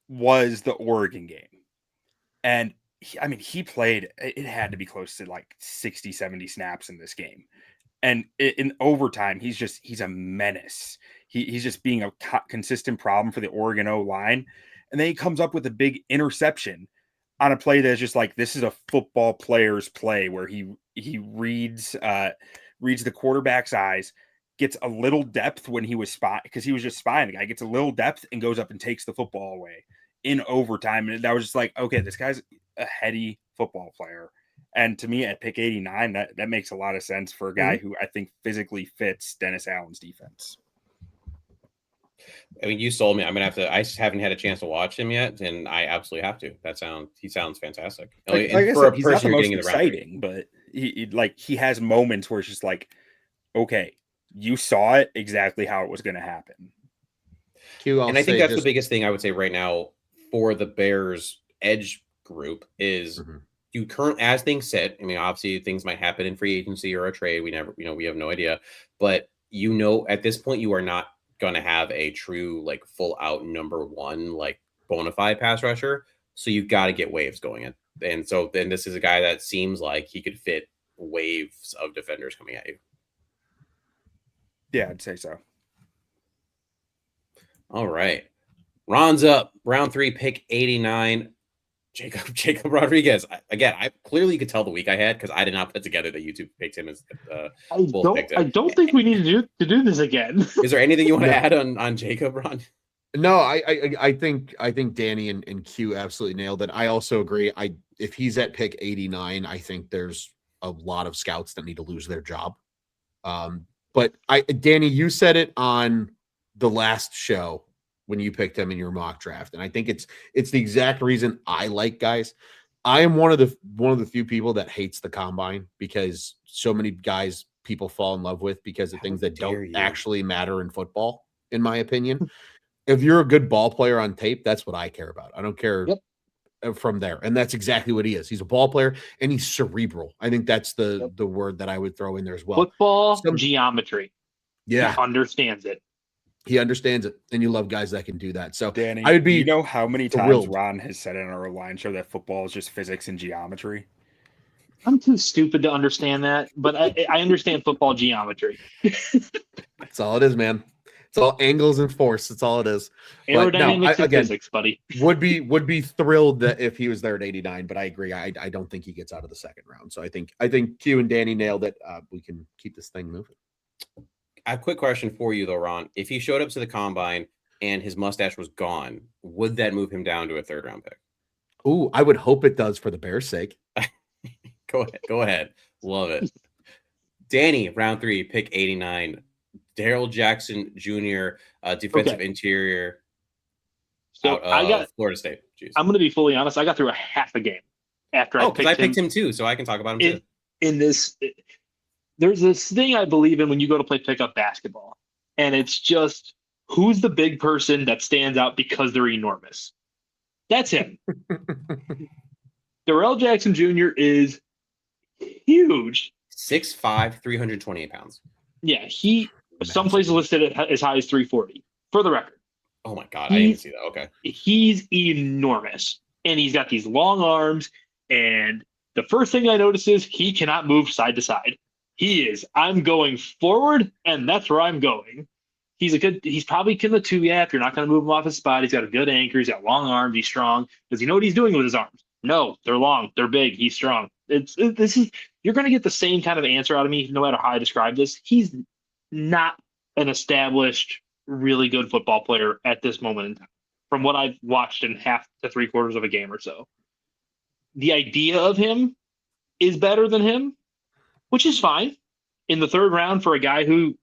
S4: Was the Oregon game. And he played, it had to be close to like 60, 70 snaps in this game. And in overtime, he's a menace. He's just being a consistent problem for the Oregon O-line. And then he comes up with a big interception on a play that's just like, this is a football player's play where he reads the quarterback's eyes, gets a little depth when he was spying, because he was just spying the guy, gets a little depth and goes up and takes the football away in overtime. And that was just like, okay, this guy's a heady football player. And to me, at pick 89, that makes a lot of sense for a guy who I think physically fits Dennis Allen's defense.
S2: I mean, you sold me. I'm gonna have to. I just haven't had a chance to watch him yet, and I absolutely have to. He sounds fantastic.
S4: Like I said, he's not the most exciting, but he has moments where it's just like, okay, you saw it exactly how it was going to happen.
S2: And I think that's the biggest thing I would say right now for the Bears edge group is you current as things sit. I mean, obviously things might happen in free agency or a trade. We have no idea, but at this point you are not going to have a true like full out number one like bona fide pass rusher. So you've got to get waves going in. And so then this is a guy that seems like he could fit waves of defenders coming at you.
S4: Yeah, I'd say so.
S2: All right. Ron's up. Round 3, pick 89. Jacob Rodriguez. I clearly could tell the week I had because I did not put together that YouTube picked him as
S3: I don't think we need to do this again.
S2: Is there anything you want to add on Jacob, Ron?
S5: No, I think Danny and Q absolutely nailed it. I also agree. If he's at pick 89, I think there's a lot of scouts that need to lose their job. But Danny, you said it on the last show when you picked him in your mock draft, and I think it's the exact reason I like guys. I am one of the few people that hates the combine because so many guys people fall in love with because of things that
S2: dare
S5: don't
S2: you.
S5: actually matter in football, in my opinion. If you're a good ball player on tape, that's what I care about. I don't care from there. And that's exactly what he is. He's a ball player and he's cerebral. I think that's the word that I would throw in there as well.
S3: Football geometry.
S5: Yeah.
S3: He understands it.
S5: He understands it. And you love guys that can do that. So
S4: Danny,
S5: I would be,
S4: you know how many
S5: thrilled.
S4: times Ron has said in our line show that football is just physics and geometry?
S3: I'm too stupid to understand that, but I understand football geometry.
S5: That's all it is, man. It's all angles and force. That's all it is. But no,
S3: Aerodynamics and
S5: again,
S3: physics, buddy.
S5: would be thrilled that if he was there at 89, but I agree. I don't think he gets out of the second round. So I think Q and Danny nailed it. We can keep this thing moving.
S2: I have a quick question for you though, Ron. If he showed up to the combine and his mustache was gone, would that move him down to a third round pick?
S5: Ooh, I would hope it does for the Bears' sake.
S2: Go ahead. Love it. Danny, round 3, pick 89. Daryl Jackson Jr., defensive interior
S3: So
S2: out of Florida State. Jeez.
S3: I'm going to be fully honest. I got through a half a game after I picked
S2: him too, so I can talk about him too.
S3: In this, there's this thing I believe in when you go to play pickup basketball, and it's just who's the big person that stands out because they're enormous. That's him. Darrell Jackson Jr. is huge.
S2: 6'5", 328 pounds.
S3: Yeah, some places listed it as high as 340. For the record.
S2: Oh my God, I didn't see that. Okay.
S3: He's enormous. And he's got these long arms. And the first thing I notice is he cannot move side to side. I'm going forward, and that's where I'm going. He's probably in the 2 if you're not going to move him off his spot. He's got a good anchor. He's got long arms. He's strong. Does he know what he's doing with his arms? No, they're long. They're big. He's strong. You're going to get the same kind of answer out of me no matter how I describe this. He's not an established, really good football player at this moment in time, from what I've watched in half to 3/4 of a game or so. The idea of him is better than him, which is fine. In the third round for a guy who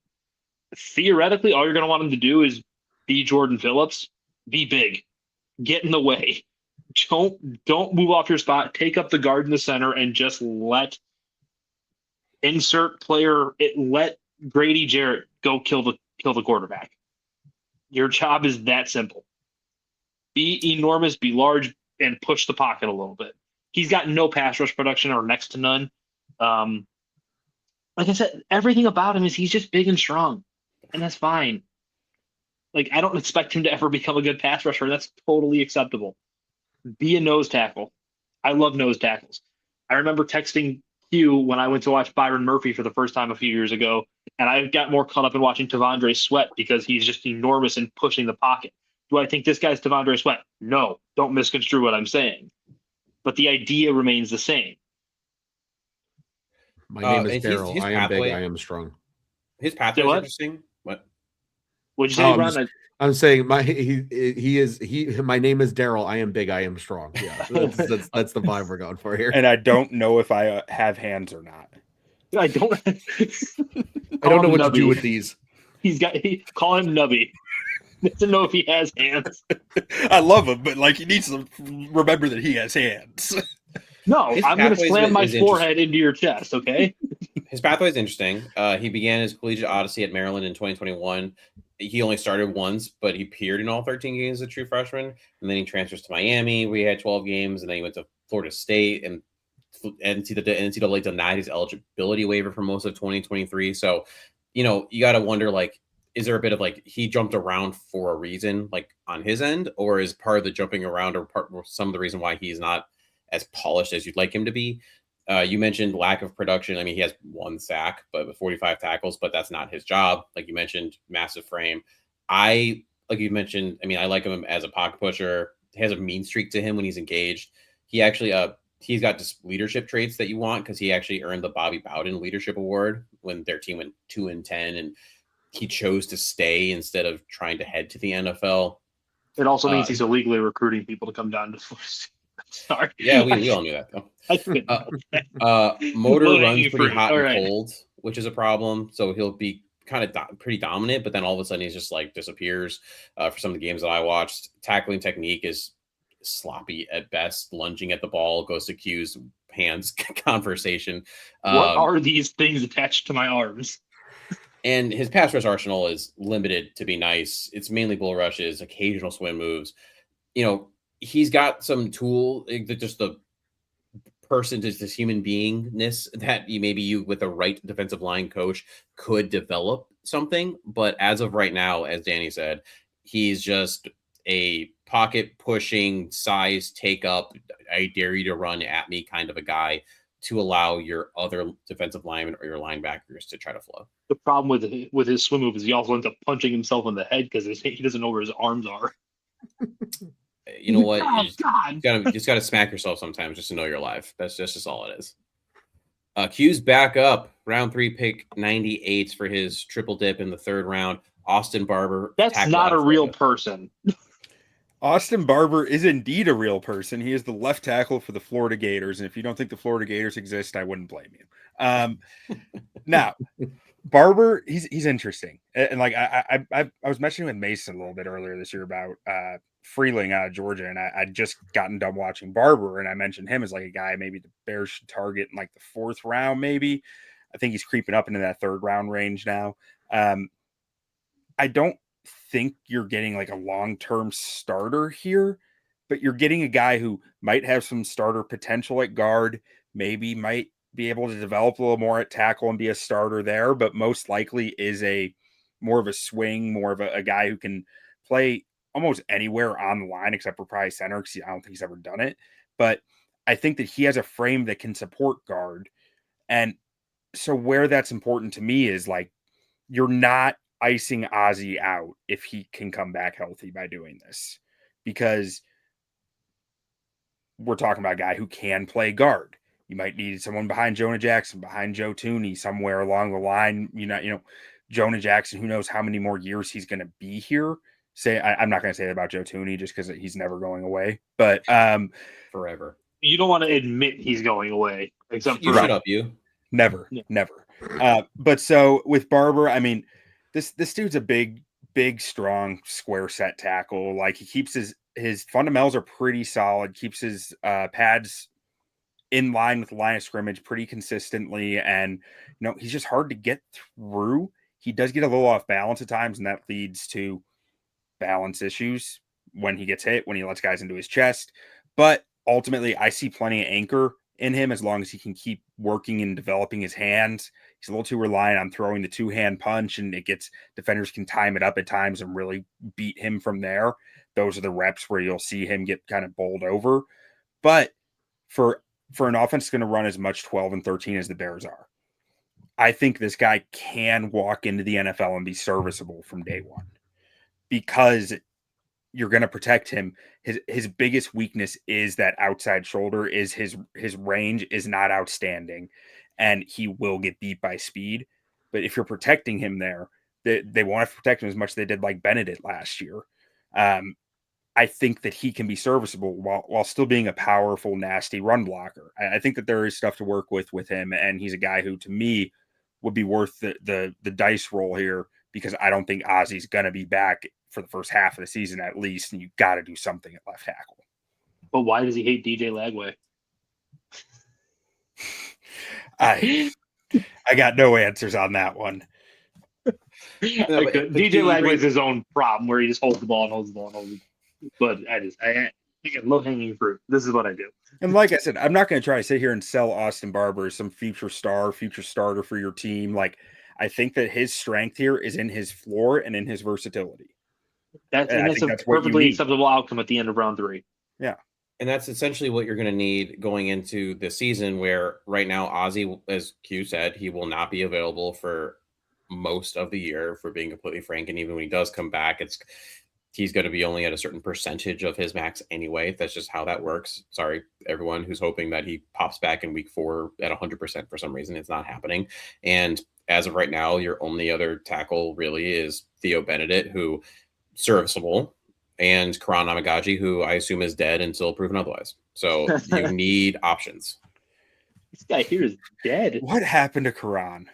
S3: theoretically all you're going to want him to do is be Jordan Phillips, be big, get in the way. Don't move off your spot. Take up the guard in the center and just let Grady Jarrett go kill the quarterback. Your job is that simple. Be enormous, be large, and push the pocket a little bit. He's got no pass rush production or next to none. Like I said, everything about him is he's just big and strong, and that's fine. Like, I don't expect him to ever become a good pass rusher. That's totally acceptable. Be a nose tackle. I love nose tackles. I remember texting Q when I went to watch Byron Murphy for the first time a few years ago, and I got more caught up in watching Tavondre Sweat because he's just enormous and pushing the pocket. Do I think this guy's Tavondre Sweat? No. Don't misconstrue what I'm saying. But the idea remains the same.
S5: My name is Daryl. I am big. I am strong.
S2: His pathway is interesting. What?
S3: What'd you say, Ron?
S5: I'm saying my name is Daryl. I am big. I am strong. Yeah, that's the vibe we're going for here.
S4: And I don't know if I have hands or not.
S3: I don't.
S5: I don't know what to do with these.
S3: Call him Nubby. Doesn't know if he has hands.
S4: I love him, but he needs to remember that he has hands.
S3: No, I'm going to slam my forehead into your chest. Okay.
S2: His pathway is interesting. He began his collegiate odyssey at Maryland in 2021. He only started once, but he appeared in all 13 games as a true freshman. And then he transfers to Miami, where he had 12 games. And then he went to Florida State, and NCAA denied his eligibility waiver for most of 2023. So, you got to wonder, is there a bit of he jumped around for a reason, on his end, or is part of the jumping around or some of the reason why he's not as polished as you'd like him to be? You mentioned lack of production. I mean, he has 1 sack, but with 45 tackles, but that's not his job. Like you mentioned, massive frame. I like him as a pocket pusher. He has a mean streak to him when he's engaged. He actually, he's got just leadership traits that you want, because he actually earned the Bobby Bowden Leadership Award when their team went 2-10, and he chose to stay instead of trying to head to the NFL.
S3: It also means he's illegally recruiting people to come down to Florida State. Sorry.
S2: Yeah, we all knew that though. Motor runs pretty hot and cold, which is a problem. So he'll be kind of pretty dominant, but then all of a sudden he's just disappears. For some of the games that I watched, tackling technique is sloppy at best. Lunging at the ball, goes to Q's hands conversation.
S3: What are these things attached to my arms?
S2: And his pass rush arsenal is limited to be nice. It's mainly bull rushes, occasional swim moves. He's got some tool, just the person, just this human beingness that you with the right defensive line coach could develop something. But as of right now, as Danny said, he's just a pocket pushing, size take up, I dare you to run at me kind of a guy to allow your other defensive linemen or your linebackers to try to flow.
S3: The problem with his swim move is he also ends up punching himself in the head because he doesn't know where his arms are.
S2: You know what?
S3: Oh,
S2: you just gotta smack yourself sometimes just to know you're alive. That's just all it is. Q's back up, round 3 pick 98 for his triple dip in the 3rd round. Austin Barber.
S3: That's not a real person.
S4: Austin Barber is indeed a real person. He is the left tackle for the Florida Gators. And if you don't think the Florida Gators exist, I wouldn't blame you. Now, Barber, he's interesting. And like I was mentioning with Mason a little bit earlier this year about Freeling out of Georgia. And I'd just gotten done watching Barber. And I mentioned him as like a guy maybe the Bears should target in like the 4th round, maybe. I think he's creeping up into that 3rd round range now. I don't think you're getting like a long-term starter here, but you're getting a guy who might have some starter potential at guard, maybe might be able to develop a little more at tackle and be a starter there, but most likely is a more of a swing, more of a guy who can play almost anywhere on the line except for probably center, because I don't think he's ever done it. But I think that he has a frame that can support guard. And so where that's important to me is like, you're not icing Ozzie out if he can come back healthy by doing this, because we're talking about a guy who can play guard. You might need someone behind Jonah Jackson, behind Joe Thuney, somewhere along the line. Jonah Jackson, who knows how many more years he's going to be here. I'm not going to say that about Joe Thuney just because he's never going away, but
S2: forever.
S3: You don't want to admit he's going away, except
S2: you
S3: for
S2: shut up, you.
S4: Never. But so with Barber, I mean, this dude's a big, strong, square set tackle. Like he keeps his fundamentals are pretty solid, keeps his pads in line with the line of scrimmage pretty consistently. And, he's just hard to get through. He does get a little off balance at times, and that leads to balance issues when he gets hit, when he lets guys into his chest. But ultimately, I see plenty of anchor in him as long as he can keep working and developing his hands. He's a little too reliant on throwing the 2-hand punch, and defenders can time it up at times and really beat him from there. Those are the reps where you'll see him get kind of bowled over. But for an offense going to run as much 12 and 13 as the Bears are, I think this guy can walk into the NFL and be serviceable from day one, because you're going to protect him. His biggest weakness is that outside shoulder. Is his range is not outstanding, and he will get beat by speed. But if you're protecting him there, they won't have to protect him as much as they did like Benedict last year. I think that he can be serviceable while still being a powerful, nasty run blocker. I think that there is stuff to work with him, and he's a guy who, to me, would be worth the dice roll here, because I don't think Ozzie's going to be back for the first half of the season at least, and you got to do something at left tackle.
S3: But why does he hate DJ Lagway?
S4: I got no answers on that one.
S3: DJ Lagway is his own problem, where he just holds the ball and holds the ball and holds the ball. But I get low-hanging fruit. This is what I do.
S4: And like I said, I'm not going to try to sit here and sell Austin Barber as some future starter for your team. Like, I think that his strength here is in his floor and in his versatility.
S3: That's a perfectly acceptable outcome at the end of round 3.
S4: Yeah.
S2: And that's essentially what you're going to need going into the season, where right now Ozzie, as Q said, he will not be available for most of the year, for being completely frank. And even when he does come back, he's going to be only at a certain percentage of his max anyway. That's just how that works. Sorry, everyone who's hoping that he pops back in week 4 at 100% for some reason. It's not happening. And as of right now, your only other tackle really is Theo Benedict, who serviceable, and Karan Namagaji, who I assume is dead until proven otherwise. So you need options.
S3: This guy here is dead.
S4: What happened to Karan?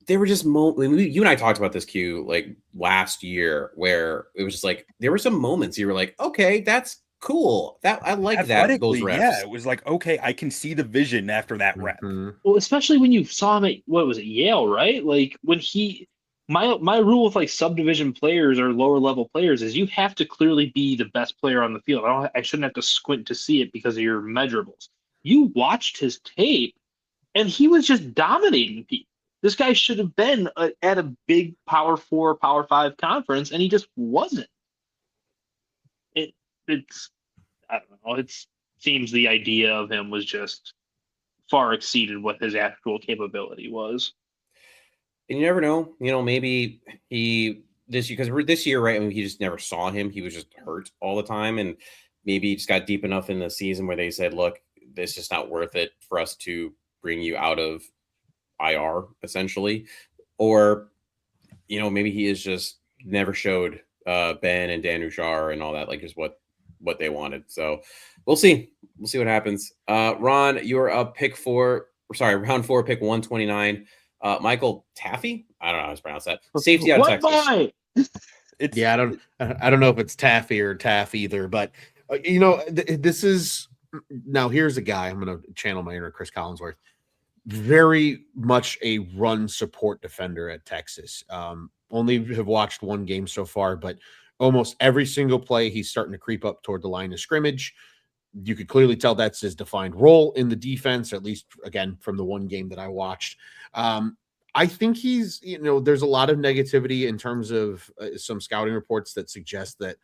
S2: They were just you and I talked about this, Q, like last year, where it was just like there were some moments you were like, okay, that's cool. That I like that those
S4: Athletically,
S2: reps.
S4: yeah, it was like, okay, I can see the vision after that rep.
S5: Mhm.
S3: Well, especially when you saw him at, what was it, Yale, right? Like when my rule with like subdivision players or lower level players is you have to clearly be the best player on the field. I shouldn't have to squint to see it because of your measurables. You watched his tape, and he was just dominating people. This guy should have been at a big Power 4, Power 5 conference, and he just wasn't. It's I don't know. It seems the idea of him was just far exceeded what his actual capability was.
S2: And you never know. Maybe this year, right? I mean, he just never saw him. He was just hurt all the time, and maybe he just got deep enough in the season where they said, "Look, this is just not worth it for us to bring you out of IR, essentially," or maybe he is just never showed Ben and Dan Rushar and all that, like just what they wanted. So we'll see. We'll see what happens. Ron, you're up round 4, pick 129. Michael Taffy? I don't know how to pronounce that. Safety out of
S3: What
S2: Texas.
S3: boy?
S4: It's
S5: Yeah, I don't know if it's Taffy or Taff either, but this is now here's a guy. I'm going to channel my inner Chris Collinsworth. Very much a run support defender at Texas. Only have watched one game so far, but almost every single play he's starting to creep up toward the line of scrimmage. You could clearly tell that's his defined role in the defense, at least again from the one game that I watched. I think he's, there's a lot of negativity in terms of some scouting reports that suggest that,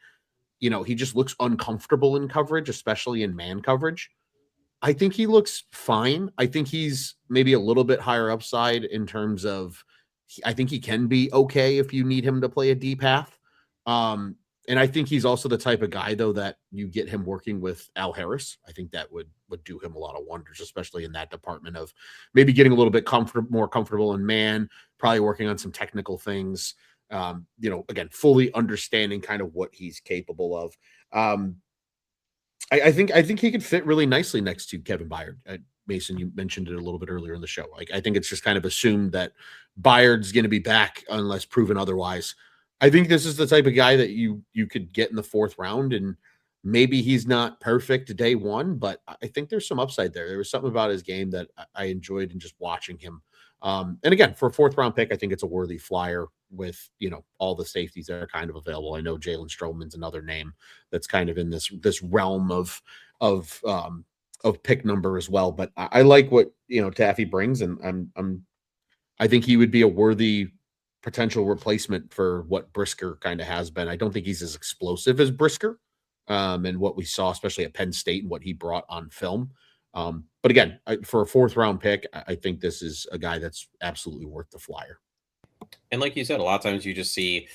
S5: he just looks uncomfortable in coverage, especially in man coverage. I think he looks fine. I think he's maybe a little bit higher upside in terms of, I think he can be okay if you need him to play a deep half. And I think he's also the type of guy, though, that you get him working with Al Harris. I think that would do him a lot of wonders, especially in that department of maybe getting a little bit more comfortable in man, probably working on some technical things. Again, fully understanding kind of what he's capable of. I think he could fit really nicely next to Kevin Byard. Mason, you mentioned it a little bit earlier in the show. Like, I think it's just kind of assumed that Byard's going to be back unless proven otherwise. I think this is the type of guy that you could get in the 4th round, and maybe he's not perfect day one, but I think there's some upside there. There was something about his game that I enjoyed in just watching him. And again, for a 4th round pick, I think it's a worthy flyer with, all the safeties that are kind of available. I know Jalen Stroman's another name that's kind of in this realm of pick number as well. But I like what, Taffy brings, and I think he would be a worthy potential replacement for what Brisker kind of has been. I don't think he's as explosive as Brisker, and what we saw, especially at Penn State, and what he brought on film. But again, for a 4th round pick, I think this is a guy that's absolutely worth the flyer.
S2: And like you said, a lot of times you just see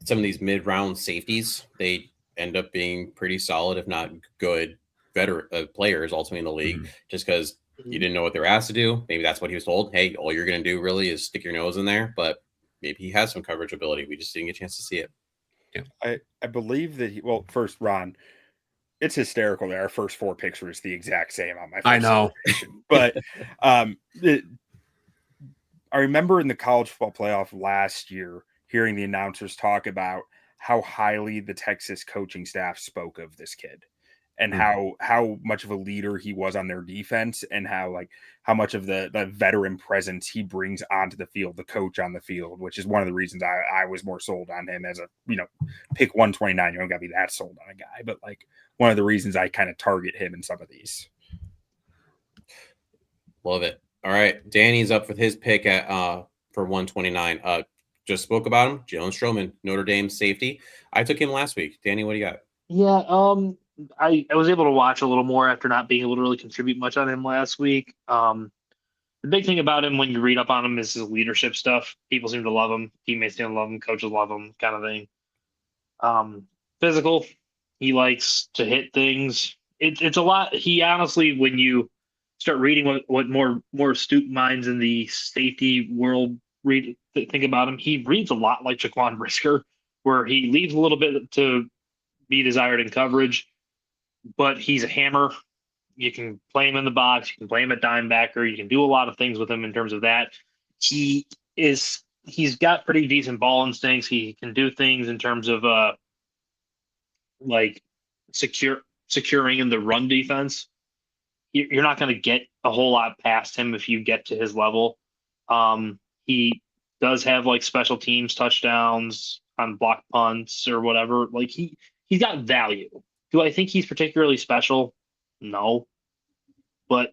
S2: some of these mid-round safeties. They end up being pretty solid, if not good, veteran players ultimately in the league, just because you didn't know what they were asked to do. Maybe that's what he was told. Hey, all you're going to do really is stick your nose in there. But maybe he has some coverage ability. We just didn't get a chance to see it.
S4: Yeah. I believe that first, Ron, it's hysterical that our first 4 picks were just the exact same on my first
S5: I know.
S4: but I remember in the college football playoff last year hearing the announcers talk about how highly the Texas coaching staff spoke of this kid, and how much of a leader he was on their defense, and how much of the veteran presence he brings onto the field, the coach on the field, which is one of the reasons I was more sold on him as a, pick 129. You don't got to be that sold on a guy, but one of the reasons I kind of target him in some of these.
S2: Love it. All right. Danny's up with his pick at for 129. Just spoke about him. Jalen Stroman, Notre Dame safety. I took him last week. Danny, what do you got?
S3: Yeah, I was able to watch a little more after not being able to really contribute much on him last week. The big thing about him when you read up on him is his leadership stuff. People seem to love him. Teammates seem to love him. Coaches love him, kind of thing. Physical. He likes to hit things. It's a lot. He honestly, when you start reading what more astute minds in the safety world think about him, he reads a lot like Jaquan Brisker, where he leaves a little bit to be desired in coverage, but he's a hammer. You can play him in the box. You can play him at dime backer. You can do a lot of things with him in terms of that. He's got pretty decent ball instincts. He can do things in terms of securing in the run defense, you're not going to get a whole lot past him if you get to his level. He does have like special teams touchdowns on block punts or whatever. Like he's got value. Do I think he's particularly special? No, but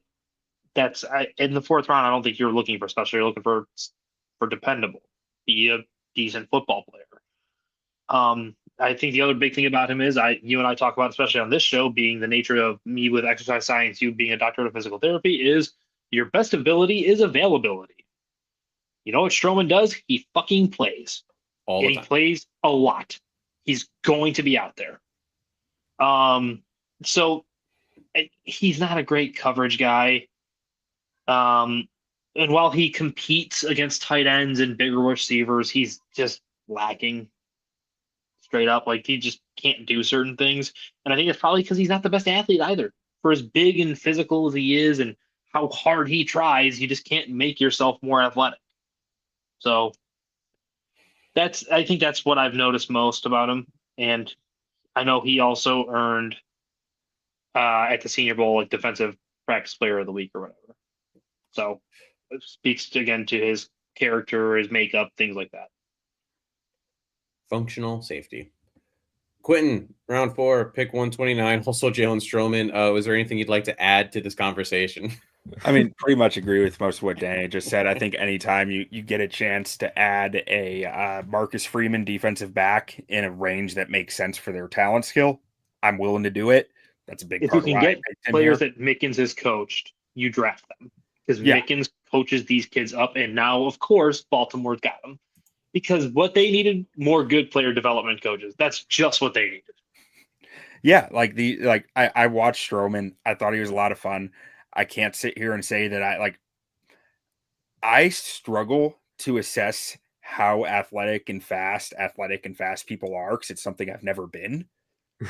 S3: in the fourth round. I don't think you're looking for special. You're looking for dependable. Be a decent football player. I think the other big thing about him is you and I talk about, especially on this show, being the nature of me with exercise science, you being a doctor of physical therapy, is your best ability is availability. You know what Stroman does? He fucking plays.
S2: All the time.
S3: He plays a lot. He's going to be out there. So he's not a great coverage guy. And while he competes against tight ends and bigger receivers, he's just lacking straight up. Like he just can't do certain things. And I think it's probably because he's not the best athlete either. For as big and physical as he is and how hard he tries, you just can't make yourself more athletic. So I think that's what I've noticed most about him. And I know he also earned at the Senior Bowl like Defensive Practice Player of the Week or whatever. So it speaks again to his character, his makeup, things like that.
S2: Functional safety. Quinten, round 4, pick 129. Also, Jalen Stroman. Was there anything you'd like to add to this conversation?
S4: I mean, pretty much agree with most of what Danny just said. I think anytime you get a chance to add a Marcus Freeman defensive back in a range that makes sense for their talent skill, I'm willing to do it. That's a big
S3: If
S4: part
S3: you
S4: of
S3: can
S4: why
S3: get players that Mickens has coached, you draft them. Because Mickens coaches these kids up, and now, of course, Baltimore's got them. Because what they needed, more good player development coaches. That's just what they needed.
S4: Yeah, I watched Stroman. I thought he was a lot of fun. I can't sit here and say that I struggle to assess how athletic and fast people are because it's something I've never been.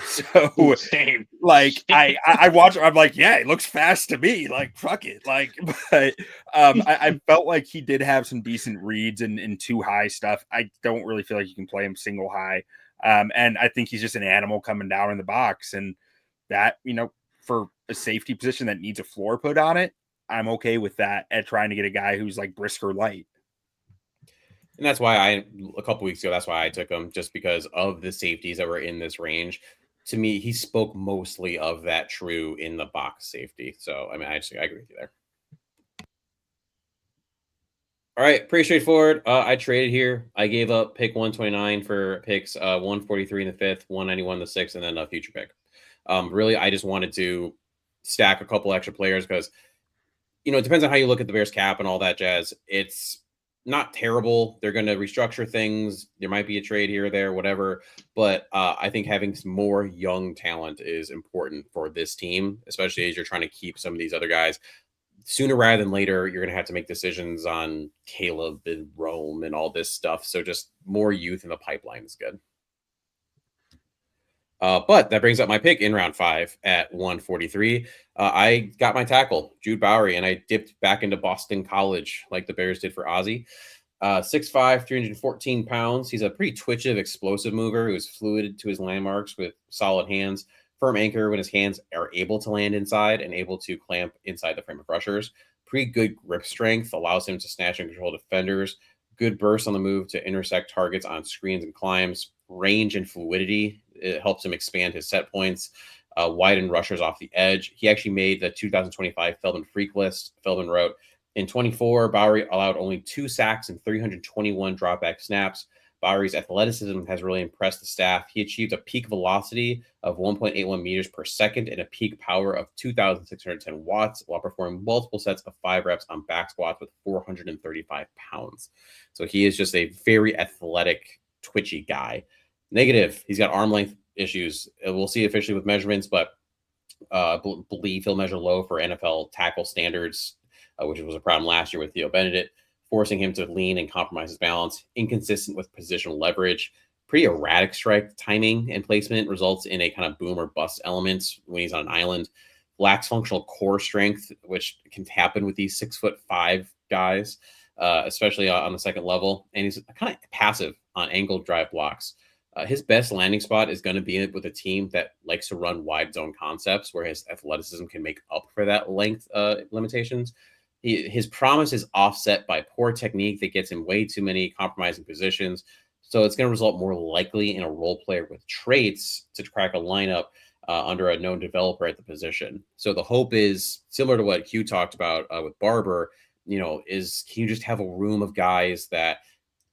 S4: So
S3: Same.
S4: I watch, I'm like, yeah, he looks fast to me. Like, fuck it. Like, but I felt like he did have some decent reads and too high stuff. I don't really feel like you can play him single high. And I think he's just an animal coming down in the box. And that, for a safety position that needs a floor put on it, I'm okay with that at trying to get a guy who's like brisker light.
S2: And that's why a couple weeks ago, that's why I took him, just because of the safeties that were in this range. To me, he spoke mostly of that true in the box safety. So, I mean, I agree with you there. All right, pretty straightforward. I traded here. I gave up pick 129 for picks 143 in the 5th, 191 in the 6th, and then a future pick. Really, I just wanted to stack a couple extra players because, it depends on how you look at the Bears cap and all that jazz. It's not terrible. They're going to restructure things. There might be a trade here or there, whatever. But I think having some more young talent is important for this team, especially as you're trying to keep some of these other guys. Sooner rather than later, you're going to have to make decisions on Caleb and Rome and all this stuff. So just more youth in the pipeline is good. But that brings up my pick in round 5 at 143. I got my tackle, Jude Bowery, and I dipped back into Boston College like the Bears did for Ozzie. 6'5", 314 pounds. He's a pretty twitchy, explosive mover who's fluid to his landmarks with solid hands, firm anchor when his hands are able to land inside and able to clamp inside the frame of rushers. Pretty good grip strength, allows him to snatch and control defenders. Good burst on the move to intersect targets on screens and climbs. Range and fluidity. It helps him expand his set points, widen rushers off the edge. He actually made the 2025 Feldman Freak List. Feldman wrote, in 24, Bowery allowed only 2 sacks and 321 dropback snaps. Bowery's athleticism has really impressed the staff. He achieved a peak velocity of 1.81 meters per second and a peak power of 2,610 watts while performing multiple sets of 5 reps on back squats with 435 pounds. So he is just a very athletic, twitchy guy. Negative, he's got arm length issues. We'll see officially with measurements, but believe he'll measure low for NFL tackle standards, which was a problem last year with Theo Benedict, forcing him to lean and compromise his balance. Inconsistent with positional leverage. Pretty erratic strike timing and placement results in a kind of boom or bust element when he's on an island. Lacks functional core strength, which can happen with these 6'5" guys, especially on the second level. And he's kind of passive on angled drive blocks. His best landing spot is going to be with a team that likes to run wide zone concepts, where his athleticism can make up for that length limitations. His promise is offset by poor technique that gets him way too many compromising positions. So it's going to result more likely in a role player with traits to crack a lineup under a known developer at the position. So the hope is similar to what Hugh talked about with Barber, is can you just have a room of guys that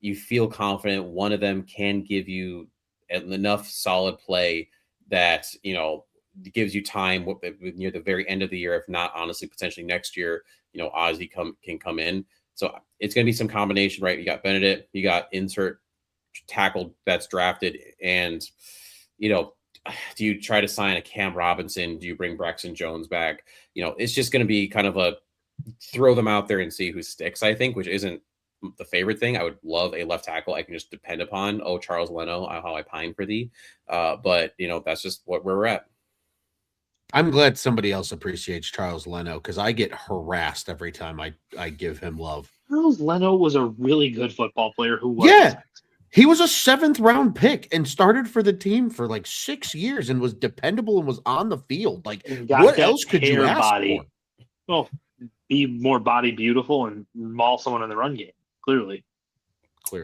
S2: you feel confident one of them can give you enough solid play that, gives you time near the very end of the year, if not honestly, potentially next year, Ozzy can come in. So it's going to be some combination, right? You got Benedict, you got insert tackle that's drafted, and, do you try to sign a Cam Robinson? Do you bring Braxton Jones back? It's just going to be kind of a throw them out there and see who sticks, I think, which isn't the favorite thing. I would love a left tackle I can just depend upon. Oh, Charles Leno, how I pine for thee. But, that's just where we're at.
S5: I'm glad somebody else appreciates Charles Leno because I get harassed every time I give him love.
S3: Charles Leno was a really good football player who was.
S5: Yeah. He was a 7th round pick and started for the team for like 6 years and was dependable and was on the field. Like, what else could you ask for?
S3: Well, be more body beautiful and maul someone in the run game. Clearly.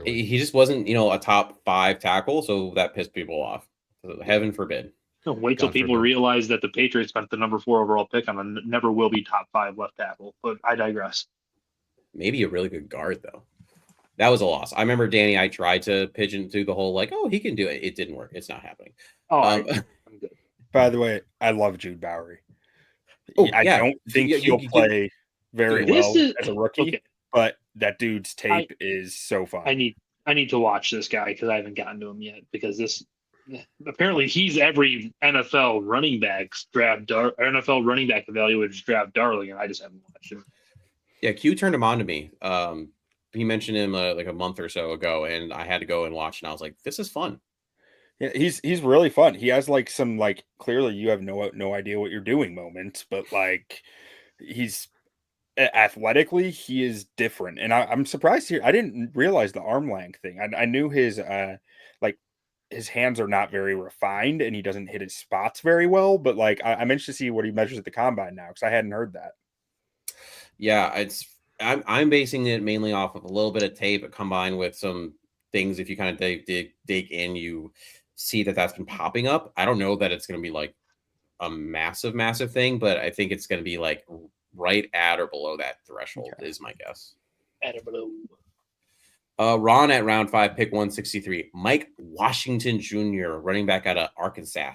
S2: He just wasn't, a top 5 tackle, so that pissed people off. So heaven forbid.
S3: No, wait till people realize that the Patriots spent the number 4 overall pick on a never will be top 5 left tackle. But I digress.
S2: Maybe a really good guard, though. That was a loss. I remember, Danny, I tried to pigeon through the whole, he can do it. It didn't work. It's not happening.
S3: Oh, I'm good.
S4: By the way, I love Jude Bowery. I
S2: yeah.
S4: don't think he'll play very well as a rookie, but that dude's tape is so fun.
S3: I need to watch this guy because I haven't gotten to him yet, because apparently he's every NFL running back evaluator's draft darling, and I just haven't watched him.
S2: Yeah, Q turned him on to me. He mentioned him like a month or so ago, and I had to go and watch, and I was like, this is fun.
S4: Yeah, he's really fun. He has some clearly you have no idea what you're doing moments, but he's athletically he is different, and I'm surprised here. I didn't realize the arm length thing. I knew his his hands are not very refined, and he doesn't hit his spots very well. But I'm interested to see what he measures at the combine now, because I hadn't heard that.
S2: Yeah, I'm basing it mainly off of a little bit of tape combined with some things. If you kind of dig in, you see that's been popping up. I don't know that it's going to be a massive thing, but I think it's going to be right at or below that threshold is my guess.
S3: At or below.
S2: Ron at round 5, pick 163. Mike Washington Jr., running back out of Arkansas.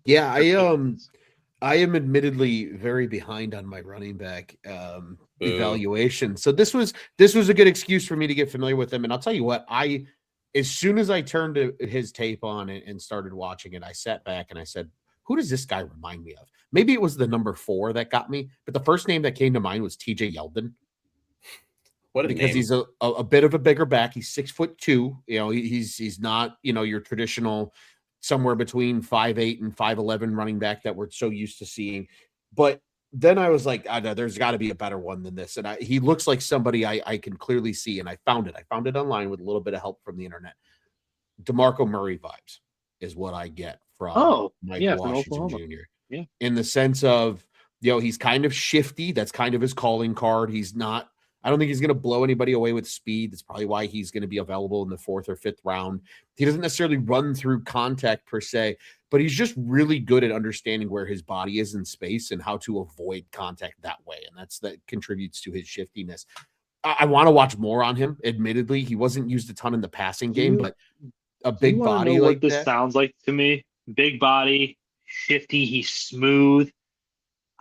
S5: Yeah, I am admittedly very behind on my running back evaluation. So this was a good excuse for me to get familiar with him. And I'll tell you what, as soon as I turned his tape on and started watching it, I sat back and I said, who does this guy remind me of? Maybe it was the number 4 that got me, but the first name that came to mind was TJ Yeldon. Because name. He's a bit of a bigger back. He's 6'2". He's not, your traditional somewhere between 5'8" and 5'11" running back that we're so used to seeing. But then I was like, there's got to be a better one than this. And he looks like somebody I can clearly see. And I found it online with a little bit of help from the internet. DeMarco Murray vibes is what I get from Mike Washington Jr.
S3: Yeah.
S5: In the sense of, he's kind of shifty. That's kind of his calling card. I don't think he's going to blow anybody away with speed. That's probably why he's going to be available in the 4th or 5th round. He doesn't necessarily run through contact per se, but he's just really good at understanding where his body is in space and how to avoid contact that way. And that contributes to his shiftiness. I want to watch more on him. Admittedly, he wasn't used a ton in the passing game, but a big body like
S3: this sounds like to me. Big body, shifty, he's smooth.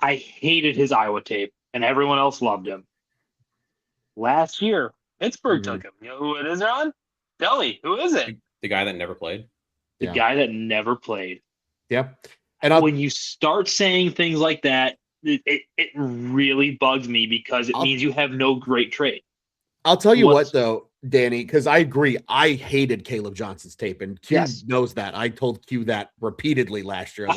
S3: I hated his Iowa tape, and everyone else loved him. Last year, Pittsburgh took him. You know who it is, Ron? Delhi. Who is it?
S2: The guy that never played.
S3: The guy that never played.
S5: Yep. And
S3: when you start saying things like that, it really bugs me, because it means you have no great trade.
S5: I'll tell you what, though, Danny, because I agree. I hated Caleb Johnson's tape, and Q knows that. I told Q that repeatedly last year.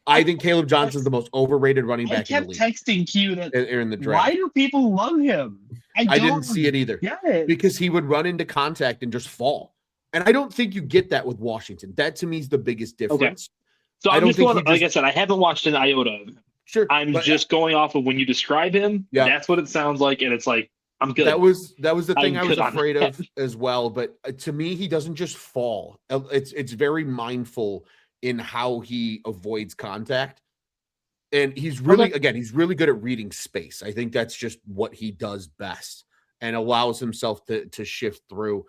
S5: I think Caleb Johnson's the most overrated running back in the league.
S3: I kept texting Q that
S5: in the draft.
S3: Why do people love him?
S5: I didn't see it either.
S3: Get it.
S5: Because he would run into contact and just fall. And I don't think you get that with Washington. That to me is the biggest difference.
S3: So
S5: I
S3: I'm
S5: don't
S3: just
S5: think
S3: going,
S5: he
S3: like I
S5: just-
S3: said, I haven't watched an iota of him.
S5: Sure.
S3: I'm
S5: but
S3: just going off of when you describe him.
S5: Yeah.
S3: That's what it sounds like. And it's like, I'm good.
S5: that was the thing
S3: I'm
S5: I was
S3: good on
S5: afraid
S3: that.
S5: of as well. But to me, he doesn't just fall. It's very mindful in how he avoids contact. And he's really, again, he's really good at reading space. I think that's just what he does best and allows himself to shift through.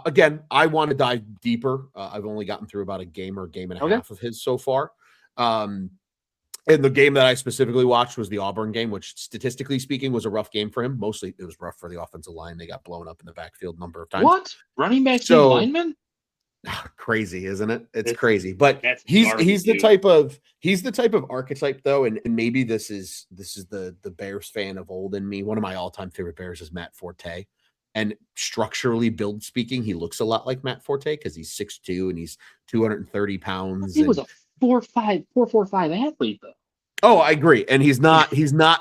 S5: Again, I want to dive deeper. I've only gotten through about a game and a half of his so far. And the game that I specifically watched was the Auburn game, which statistically speaking was a rough game for him. Mostly it was rough for the offensive line. They got blown up in the backfield a number of times.
S3: What? Running back
S5: So-
S3: lineman?
S5: Crazy, isn't it? It's crazy. But
S3: that's
S5: he's
S3: garbage,
S5: the
S3: dude.
S5: type of archetype though, and maybe this is the Bears fan of old in me. One of my all-time favorite Bears is Matt Forte. And structurally build speaking, he looks a lot like Matt Forte because he's 6'2" and he's 230 pounds.
S3: He was a 4.45 athlete though.
S5: Oh, I agree. And he's not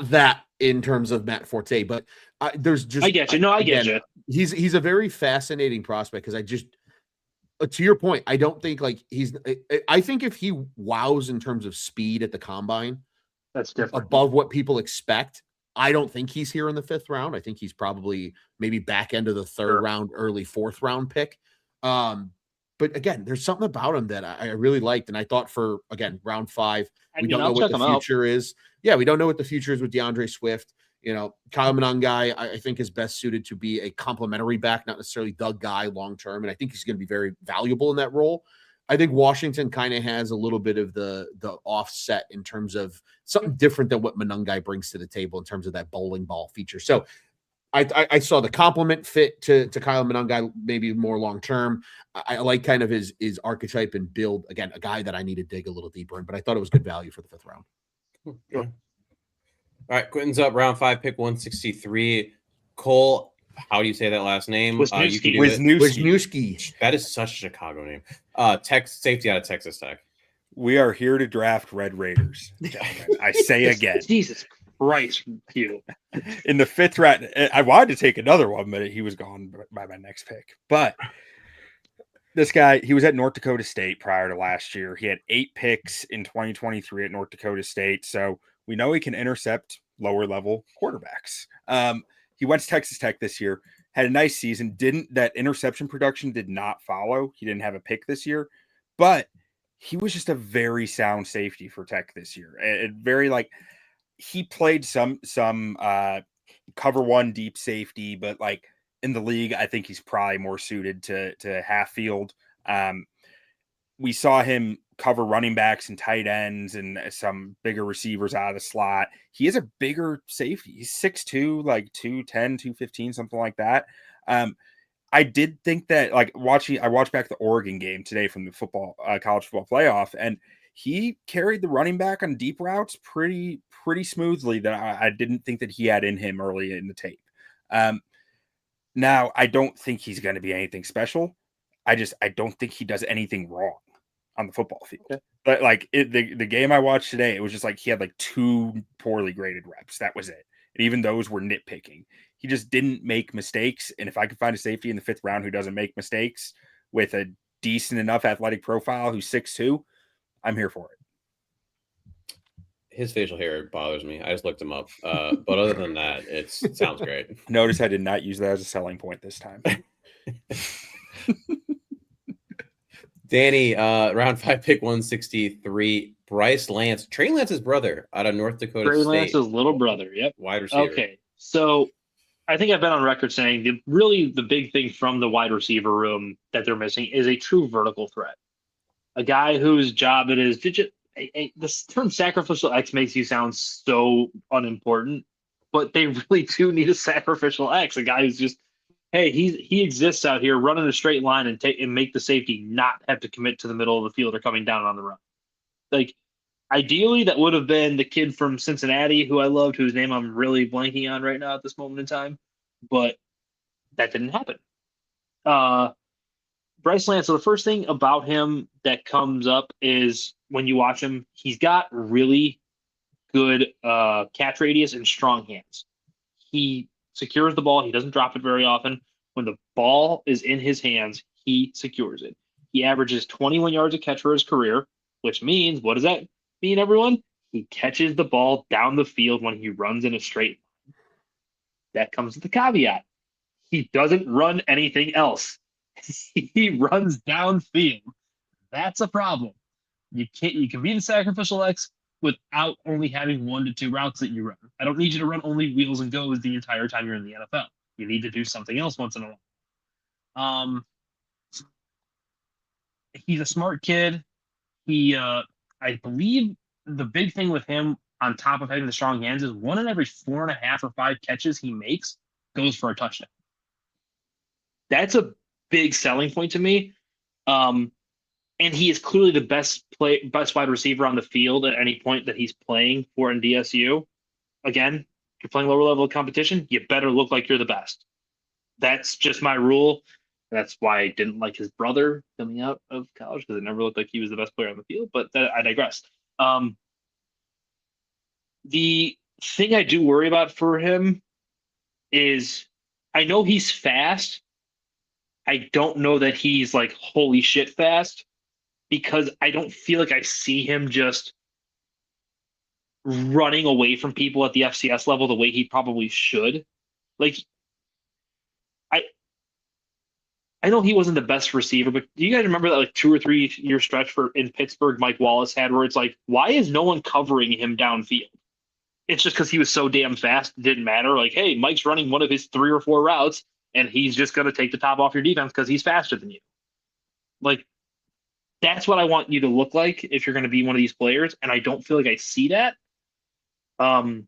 S5: that in terms of Matt Forte, but there's just
S3: I get you. No, I get you.
S5: He's a very fascinating prospect because I just to your point, I don't think like I think if he wows in terms of speed at the combine,
S3: That's different.
S5: above what people expect, I don't think he's here in the 5th round. I think he's probably maybe back end of the 3rd round, early 4th round pick. But again, there's something about him that I really liked. And I thought for, again, round 5, we don't know what the future is. Yeah, we don't know what the future is with DeAndre Swift. You know, Kyle Monangai, I think is best suited to be a complementary back, not necessarily the guy long term. And I think he's going to be very valuable in that role. I think Washington kind of has a little bit of the offset in terms of something different than what Monangai brings to the table in terms of that bowling ball feature. So I saw the compliment fit to Kyle Monangai, maybe more long term. I like kind of his archetype and build. Again, a guy that I need to dig a little deeper in, but I thought it was good value for the 5th round.
S2: Sure. All right, Quinten's up, round 5, pick 163. Cole, how do you say that last name?
S3: Wisniewski.
S5: Wisniewski.
S2: That is such a Chicago name. Safety out of Texas Tech.
S4: We are here to draft Red Raiders, gentlemen. I say again.
S3: Jesus Christ, you.
S4: In the 5th round, I wanted to take another one, but he was gone by my next pick. But this guy, he was at North Dakota State prior to last year. He had 8 picks in 2023 at North Dakota State. So we know he can intercept lower level quarterbacks. He went to Texas Tech this year, had a nice season. That interception production did not follow. He didn't have a pick this year, but he was just a very sound safety for Tech this year. He played some cover one deep safety, but like in the league, I think he's probably more suited to half field. We saw him cover running backs and tight ends and some bigger receivers out of the slot. He is a bigger safety. He's 6'2", like 210, 215, something like that. I did think that, like, I watched back the Oregon game today from the college football playoff, and he carried the running back on deep routes pretty smoothly. That I didn't think that he had in him early in the tape. Now I don't think he's going to be anything special. I don't think he does anything wrong on the football field. Okay. But like the game I watched today, it was just like he had like 2 poorly graded reps. That was it. And even those were nitpicking. He just didn't make mistakes. And if I could find a safety in the 5th round who doesn't make mistakes with a decent enough athletic profile who's 6'2", I'm here for it.
S2: His facial hair bothers me. I just looked him up. But other than that, it sounds great.
S4: Notice I did not use that as a selling point this time.
S2: Danny, round 5, pick 163. Bryce Lance, Trey Lance's brother out of North Dakota State.
S3: Trey Lance's little brother. Yep.
S2: Wide receiver.
S3: Okay. So I think I've been on record saying the big thing from the wide receiver room that they're missing is a true vertical threat. A guy whose job it is. This term sacrificial X makes you sound so unimportant, but they really do need a sacrificial X. A guy who's just, hey, he exists out here running a straight line and make the safety not have to commit to the middle of the field or coming down on the run. Like, ideally, that would have been the kid from Cincinnati who I loved, whose name I'm really blanking on right now at this moment in time, but that didn't happen. Bryce Lance, so the first thing about him that comes up is when you watch him, he's got really good catch radius and strong hands. He secures the ball. He doesn't drop it very often. When the ball is in his hands, he secures it. He averages 21 yards a catch for his career, which means, what does that mean, everyone? He catches the ball down the field when he runs in a straight line. That comes with the caveat. He doesn't run anything else. He runs downfield. That's a problem. You can be the sacrificial X without only having 1 to 2 routes that you run. I don't need you to run only wheels and goes the entire time you're in the NFL. You need to do something else once in a while. He's a smart kid. I believe the big thing with him, on top of having the strong hands, is 1 in every 4.5 or 5 catches he makes goes for a touchdown. That's a big selling point to me. And he is clearly the best wide receiver on the field at any point that he's playing for NDSU. Again, if you're playing lower level competition, you better look like you're the best. That's just my rule. That's why I didn't like his brother coming out of college, because it never looked like he was the best player on the field. But I digress. The thing I do worry about for him is, I know he's fast. I don't know that he's like holy shit fast, because I don't feel like I see him just running away from people at the FCS level the way he probably should. Like, I know he wasn't the best receiver, but do you guys remember that like 2 or 3 year stretch in Pittsburgh Mike Wallace had, where it's like, why is no one covering him downfield? It's just because he was so damn fast, it didn't matter. Like, hey, Mike's running one of his 3 or 4 routes, and he's just going to take the top off your defense because he's faster than you. Like, that's what I want you to look like if you're going to be one of these players, and I don't feel like I see that. But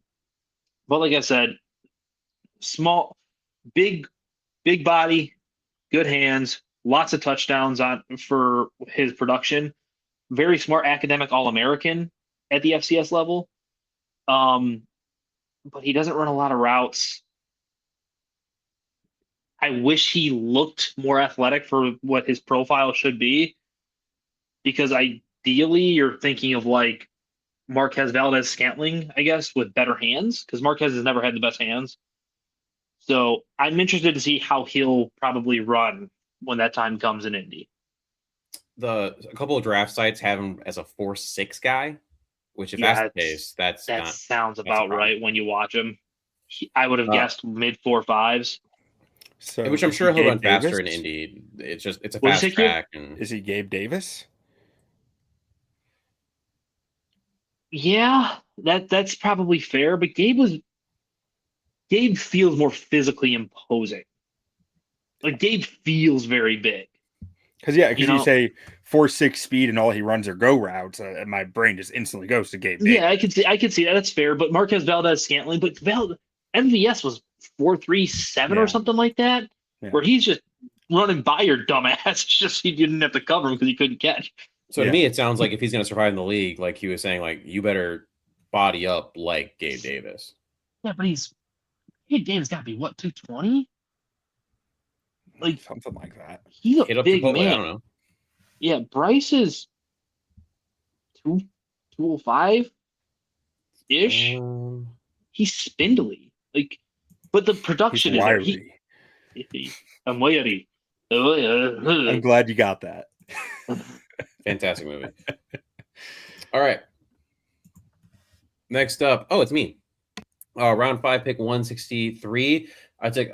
S3: like I said, big body, good hands, lots of touchdowns for his production. Very smart academic All-American at the FCS level. But he doesn't run a lot of routes. I wish he looked more athletic for what his profile should be, because ideally you're thinking of like Marquez Valdez-Scantling, I guess, with better hands, because Marquez has never had the best hands. So I'm interested to see how he'll probably run when that time comes in Indy.
S2: A couple of draft sites have him as a 4.6 guy, which if that's the case, that
S3: sounds about right when you watch him. I would have guessed mid 4.5s.
S4: So
S2: which I'm sure he'll run
S4: Davis?
S2: faster in Indy. It's a fast track. And
S4: is he Gabe Davis?
S3: Yeah, that's probably fair. But Gabe feels more physically imposing. Like, Gabe feels very big.
S4: Because you say 4.6 speed and all he runs are go routes, and my brain just instantly goes to Gabe Davis.
S3: Yeah, I could see that. That's fair. But Marquez Valdez-Scantling, but MVS was 4.37 or something like that, where he's just running by your dumb ass. It's just he didn't have to cover him because he couldn't catch.
S2: So to me, it sounds like if he's going to survive in the league, like he was saying, like, you better body up like Gabe Davis.
S3: Yeah, but Gabe Davis got to be, what, 220? Like,
S4: something like that.
S3: He's a big man.
S2: I don't know.
S3: Yeah, Bryce is 205-ish. He's spindly. Like, but the production is there. I'm wiry.
S4: I'm glad you got that.
S2: Fantastic movie. All right. Next up. Oh, it's me. Round 5, pick 163. I took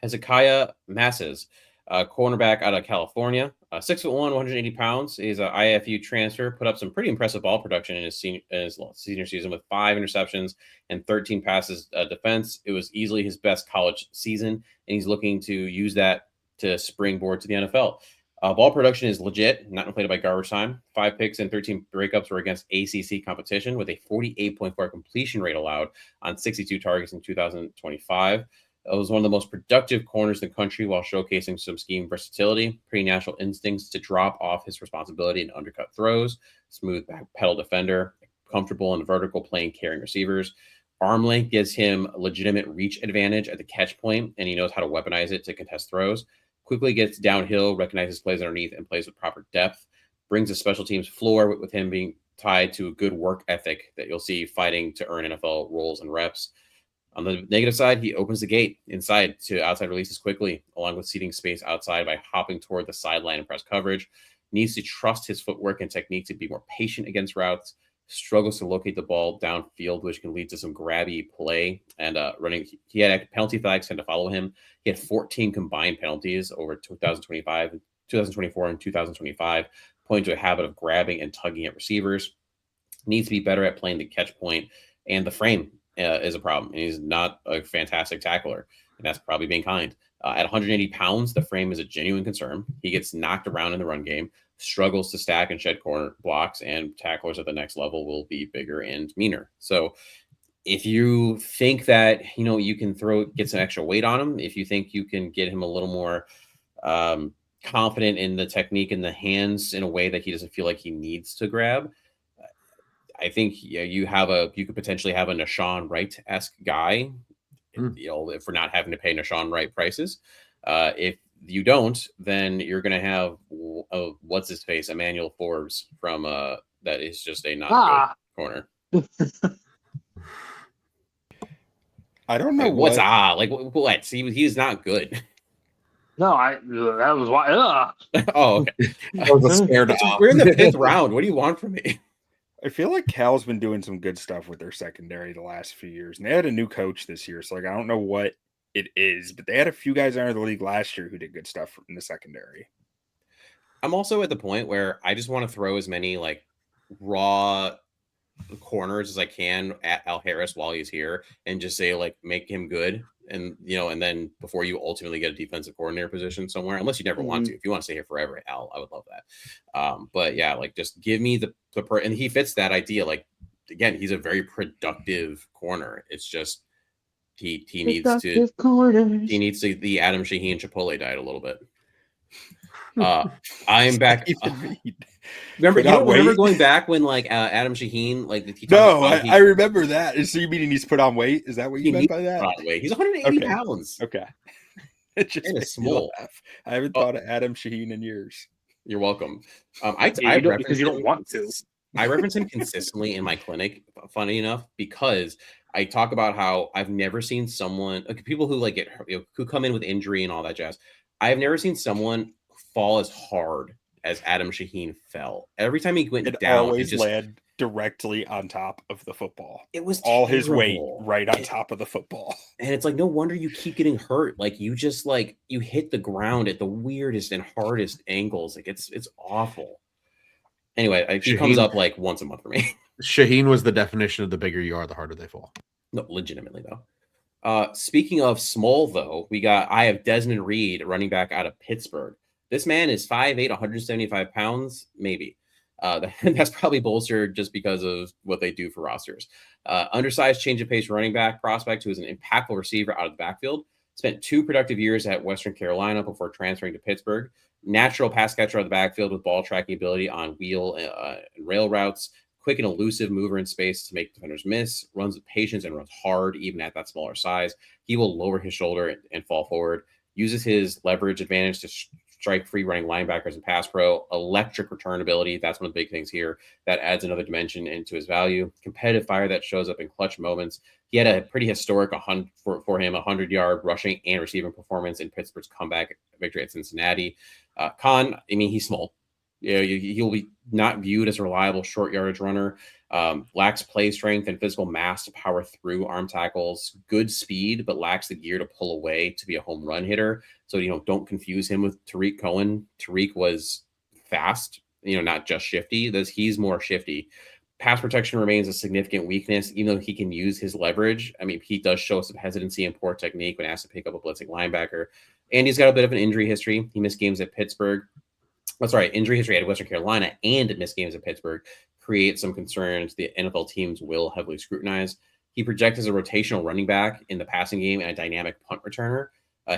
S2: Hezekiah Masses, cornerback out of California. 6'1", 180 pounds. He's an IFU transfer. Put up some pretty impressive ball production in his senior season with 5 interceptions and 13 passes defense. It was easily his best college season, and he's looking to use that to springboard to the NFL. Ball production is legit, not inflated by garbage time. 5 picks and 13 breakups were against ACC competition with a 48.4 completion rate allowed on 62 targets in 2025. It was one of the most productive corners in the country while showcasing some scheme versatility, pretty natural instincts to drop off his responsibility and undercut throws, smooth back pedal defender, comfortable in vertical plane carrying receivers. Arm length gives him a legitimate reach advantage at the catch point, and he knows how to weaponize it to contest throws. Quickly gets downhill, recognizes plays underneath, and plays with proper depth. Brings a special teams floor with him being tied to a good work ethic that you'll see fighting to earn NFL roles and reps. On the negative side, he opens the gate inside to outside releases quickly, along with ceding space outside by hopping toward the sideline and press coverage. Needs to trust his footwork and technique to be more patient against routes. Struggles to locate the ball downfield, which can lead to some grabby play and running. He had penalty flags tend to follow him. He had 14 combined penalties over 2024, and 2025, pointing to a habit of grabbing and tugging at receivers. Needs to be better at playing the catch point, and the frame is a problem. And he's not a fantastic tackler, and that's probably being kind. At 180 pounds, the frame is a genuine concern. He gets knocked around in the run game, struggles to stack and shed corner blocks, and tacklers at the next level will be bigger and meaner. So if you think that, you can get some extra weight on him, if you think you can get him a little more confident in the technique in the hands in a way that he doesn't feel like he needs to grab, I think you could potentially have a Nashawn Wright-esque guy, if we're not having to pay Nashawn Wright prices. If you don't, then you're going to have what's his face, Emmanuel Forbes from that is just a not good corner.
S4: I don't know
S2: what's what. See, he's not good.
S3: No, that was why.
S2: Oh, okay. I was scared. We're in the 5th round. What do you want from me?
S4: I feel like Cal's been doing some good stuff with their secondary the last few years, and they had a new coach this year, so I don't know what it is, but they had a few guys under the league last year who did good stuff in the secondary.
S2: I'm also at the point where I just want to throw as many raw corners as I can at Al Harris while he's here, and just say make him good, and and then before you ultimately get a defensive coordinator position somewhere, unless you never want to. If you want to stay here forever, Al, I would love that. But yeah, just give me the and he fits that idea. Again, he's a very productive corner. It's just he needs to the Adam Shaheen Chipotle diet a little bit. I'm back. Remember going back when Adam Shaheen
S4: I remember that. So you mean he needs to put on weight? Is that what you meant by that?
S2: He's 180 pounds.
S4: Okay. It just small. I haven't thought of Adam Shaheen in years.
S2: You're welcome.
S3: Because you don't want to.
S2: I reference him consistently in my clinic. Funny enough, because I talk about how I've never seen someone people who get who come in with injury and all that jazz. I've never seen someone fall as hard as Adam Shaheen fell. Every time he went down,
S4: always led directly on top of the football.
S2: It was
S4: all his weight right on top of the football.
S2: And it's no wonder you keep getting hurt. You just you hit the ground at the weirdest and hardest angles. It's awful. Anyway, he comes up once a month for me.
S5: Shaheen was the definition of the bigger you are, the harder they fall.
S2: No, legitimately though. Speaking of small though, I have Desmond Reed, running back out of Pittsburgh. This man is 5'8", 175 pounds, maybe. That's probably bolstered just because of what they do for rosters. Undersized change of pace running back prospect who is an impactful receiver out of the backfield. Spent 2 productive years at Western Carolina before transferring to Pittsburgh. Natural pass catcher out of the backfield with ball tracking ability on wheel and rail routes. Quick and elusive mover in space to make defenders miss. Runs with patience and runs hard even at that smaller size. He will lower his shoulder and fall forward. Uses his leverage advantage to strike free running linebackers and pass pro. Electric return ability. That's one of the big things here. That adds another dimension into his value. Competitive fire that shows up in clutch moments. He had a pretty historic for him 100-yard rushing and receiving performance in Pittsburgh's comeback victory at Cincinnati. He's small. He'll be not viewed as a reliable short yardage runner. Lacks play strength and physical mass to power through arm tackles. Good speed, but lacks the gear to pull away to be a home run hitter. So, don't confuse him with Tariq Cohen. Tariq was fast, not just shifty. He's more shifty. Pass protection remains a significant weakness, even though he can use his leverage. He does show some hesitancy and poor technique when asked to pick up a blitzing linebacker. And he's got a bit of an injury history. He missed games at Pittsburgh. Injury history at Western Carolina and missed games at Pittsburgh create some concerns the NFL teams will heavily scrutinize. He projects as a rotational running back in the passing game and a dynamic punt returner.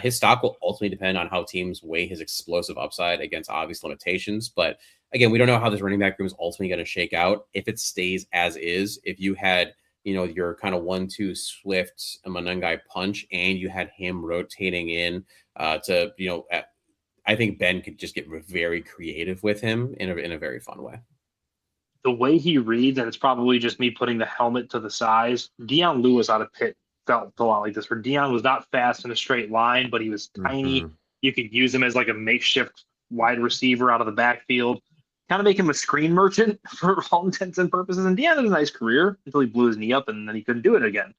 S2: His stock will ultimately depend on how teams weigh his explosive upside against obvious limitations. But again, we don't know how this running back room is ultimately going to shake out. If it stays as is, if you had, your kind of 1-2 Swift Monangai punch and you had him rotating in I think Ben could just get very creative with him in a very fun way.
S3: The way he reads, and it's probably just me putting the helmet to the size, Deion Lewis out of Pitt felt a lot like this, where Dion was not fast in a straight line, but he was tiny.
S5: Mhm.
S3: You could use him as like a makeshift wide receiver out of the backfield, kind of make him a screen merchant for all intents and purposes. And Dion had a nice career until he blew his knee up and then he couldn't do it again.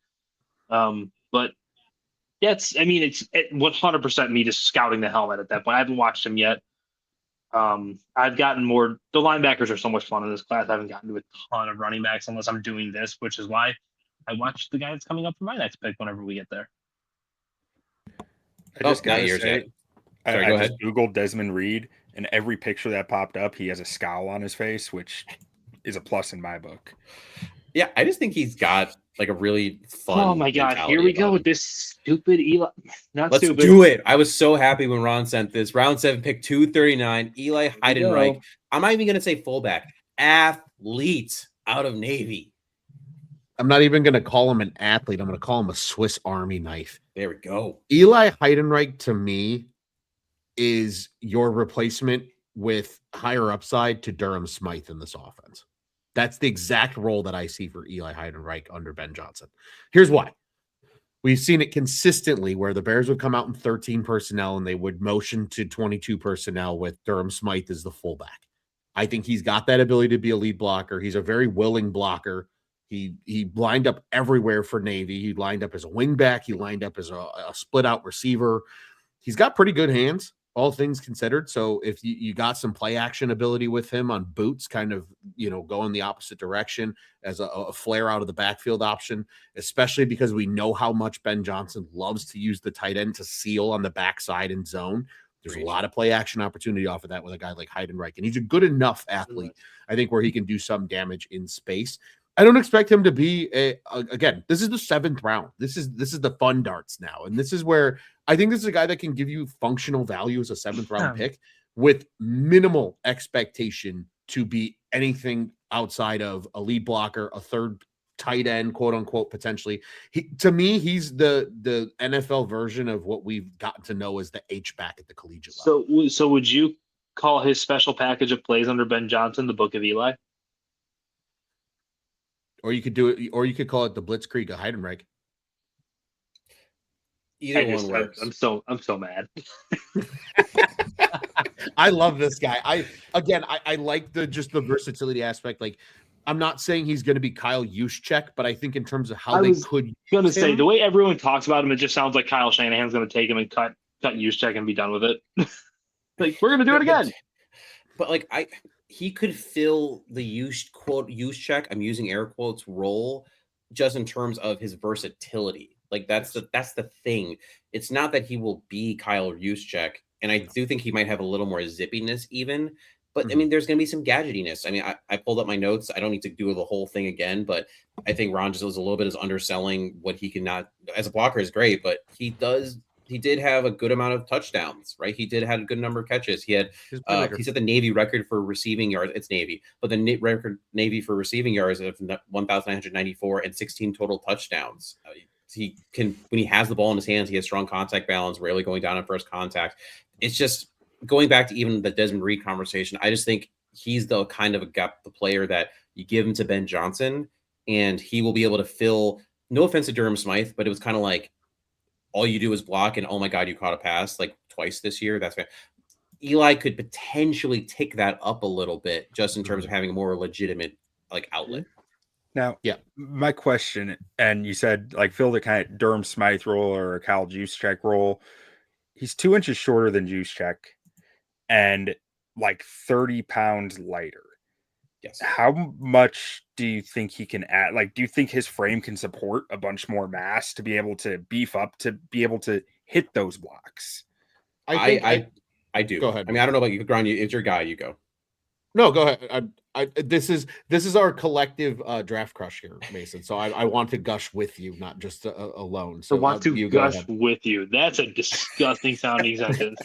S3: But yeah, it's 100% me just scouting the helmet at that point. I haven't watched him yet. I've gotten more. The linebackers are so much fun in this class. I haven't gotten to a ton of running backs unless I'm doing this, which is why I watch the guy that's coming up for my next pick whenever we get there.
S4: I just
S2: not
S4: gotta
S2: yours
S4: say,
S2: yet. Sorry,
S4: I
S2: go
S4: just
S2: ahead.
S4: Googled Desmond Reed, and every picture that popped up, he has a scowl on his face, which is a plus in my book.
S2: Yeah, I just think he's got like a really fun.
S3: Oh my god, here we go with this stupid Eli.
S2: Let's
S3: Stupid.
S2: do it. I was so happy when Ron sent this. Round 7, pick 239, Eli Heidenreich. I'm not even going to say fullback. Athlete out of Navy.
S5: I'm not even going to call him an athlete. I'm going to call him a Swiss Army knife.
S2: There we go.
S5: Eli Heidenreich, to me, is your replacement with higher upside to Durham Smythe in this offense. That's the exact role that I see for Eli Heidenreich under Ben Johnson. Here's why. We've seen it consistently where the Bears would come out in 13 personnel and they would motion to 22 personnel with Durham Smythe as the fullback. I think he's got that ability to be a lead blocker. He's a very willing blocker. He lined up everywhere for Navy. He lined up as a wingback. He lined up as a split out receiver. He's got pretty good hands, all things considered. So if you got some play action ability with him on boots, kind of, go in the opposite direction as a flare out of the backfield option, especially because we know how much Ben Johnson loves to use the tight end to seal on the backside and zone. There's a lot of play action opportunity off of that with a guy like Heidenreich. And he's a good enough athlete, I think, where he can do some damage in space. I don't expect him to be again, this is the 7th round. This is the fun darts now. And this is where I think this is a guy that can give you functional value as a 7th round pick with minimal expectation to be anything outside of a lead blocker, a third tight end, quote unquote, potentially. To me, he's the NFL version of what we've gotten to know as the H-back at the collegiate level.
S3: So would you call his special package of plays under Ben Johnson the Book of Eli?
S5: Or you could do it, or you could call it the Blitzkrieg of Heidenreich.
S2: Either one works.
S3: I'm so mad.
S5: I love this guy. I like the versatility aspect. Like, I'm not saying he's going to be Kyle Juszczyk, but I think in terms of how
S3: going to say the way everyone talks about him, it just sounds like Kyle Shanahan's going to take him and cut Juszczyk and be done with it. Like, we're going to do it again.
S2: But like he could fill the Juszczyk, I'm using air quotes, role just in terms of his versatility. Like that's the thing. It's not that he will be Kyle Juszczyk, and I do think he might have a little more zippiness even. But I mean, there's going to be some gadgetiness. I mean, I pulled up my notes. I don't need to do the whole thing again, but I think Ron just was a little bit as underselling what he cannot as a blocker is great, but he did have a good amount of touchdowns, right? He did have a good number of catches. He had he set the Navy record for receiving yards. It's Navy, but the record Navy for receiving yards of 1,994 and 16 total touchdowns. He can, when he has the ball in his hands, he has strong contact balance, rarely going down on first contact. It's just going back to even the Desmond Reed conversation. I just think he's the kind of the player that you give him to Ben Johnson and he will be able to fill, no offense to Durham Smythe, but it was kind of like, all you do is block and, oh my God, you caught a pass like twice this year. That's fair. Eli could potentially tick that up a little bit just in terms of having a more legitimate like outlet.
S4: Now, my question, and you said like fill the kind of Durham Smythe role or a Kyle Juszczyk role. He's 2 inches shorter than Juszczyk and like 30 pounds lighter.
S2: Yes.
S4: How much do you think he can add? Like, do you think his frame can support a bunch more mass to be able to beef up, to be able to hit those blocks?
S2: I do.
S5: Go ahead.
S2: I mean, I don't know about you, Gron. It's your guy. You go.
S5: No, go ahead. This is our collective draft crush here, Mason. So I want to gush with you, not just alone. So
S3: I want to gush with you. That's a disgusting sounding sentence.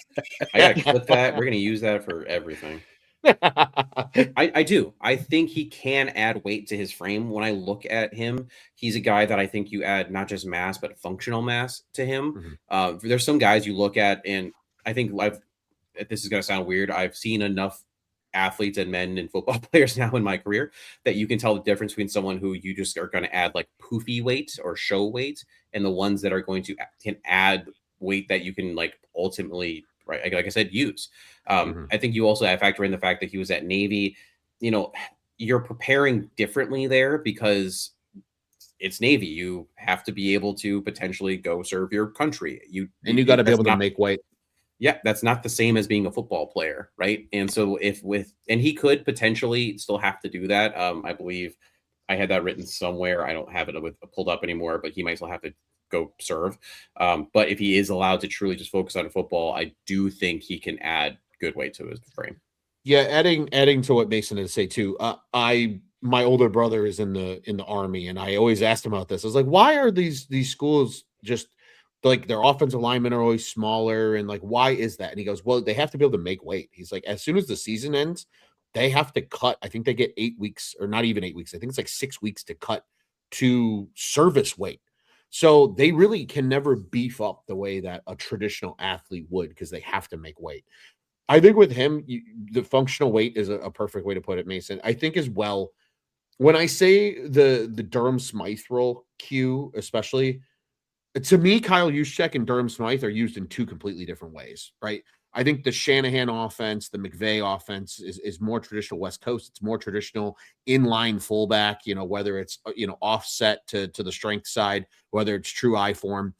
S2: I gotta clip that. We're gonna use that for everything. I do. I think he can add weight to his frame. When I look at him, he's a guy that I think you add not just mass, but functional mass to him. There's some guys you look at, and I think this is going to sound weird. I've seen enough athletes and men and football players now in my career that you can tell the difference between someone who you just are going to add like poofy weight or show weight and the ones that are going to can add weight that you can like ultimately, right, like I said, use. I think you also factor in the fact that he was at Navy. You're preparing differently there because it's Navy. You have to be able to potentially go serve your country. You
S5: got to be able to make weight.
S2: Yeah, that's not the same as being a football player, right? And so and he could potentially still have to do that. I believe I had that written somewhere. I don't have it pulled up anymore, but he might still have to go serve. But if he is allowed to truly just focus on football, I do think he can add good weight to his frame.
S5: Yeah, adding to what Mason had to say too. My older brother is in the Army, and I always asked him about this. I was like, why are these schools just like their offensive linemen are always smaller, and like why is that? And he goes, well, they have to be able to make weight. He's like, as soon as the season ends, they have to cut. I think they get 8 weeks, or not even 8 weeks. I think it's like 6 weeks to cut to service weight. So they really can never beef up the way that a traditional athlete would because they have to make weight. I think with him, the functional weight is a perfect way to put it, Mason. I think as well, when I say the Durham Smythe role, Q especially, to me, Kyle Juszczyk and Durham Smythe are used in two completely different ways, right? I think the Shanahan offense, the McVay offense is more traditional West Coast. It's more traditional inline fullback, whether it's, offset to the strength side, whether it's true I form.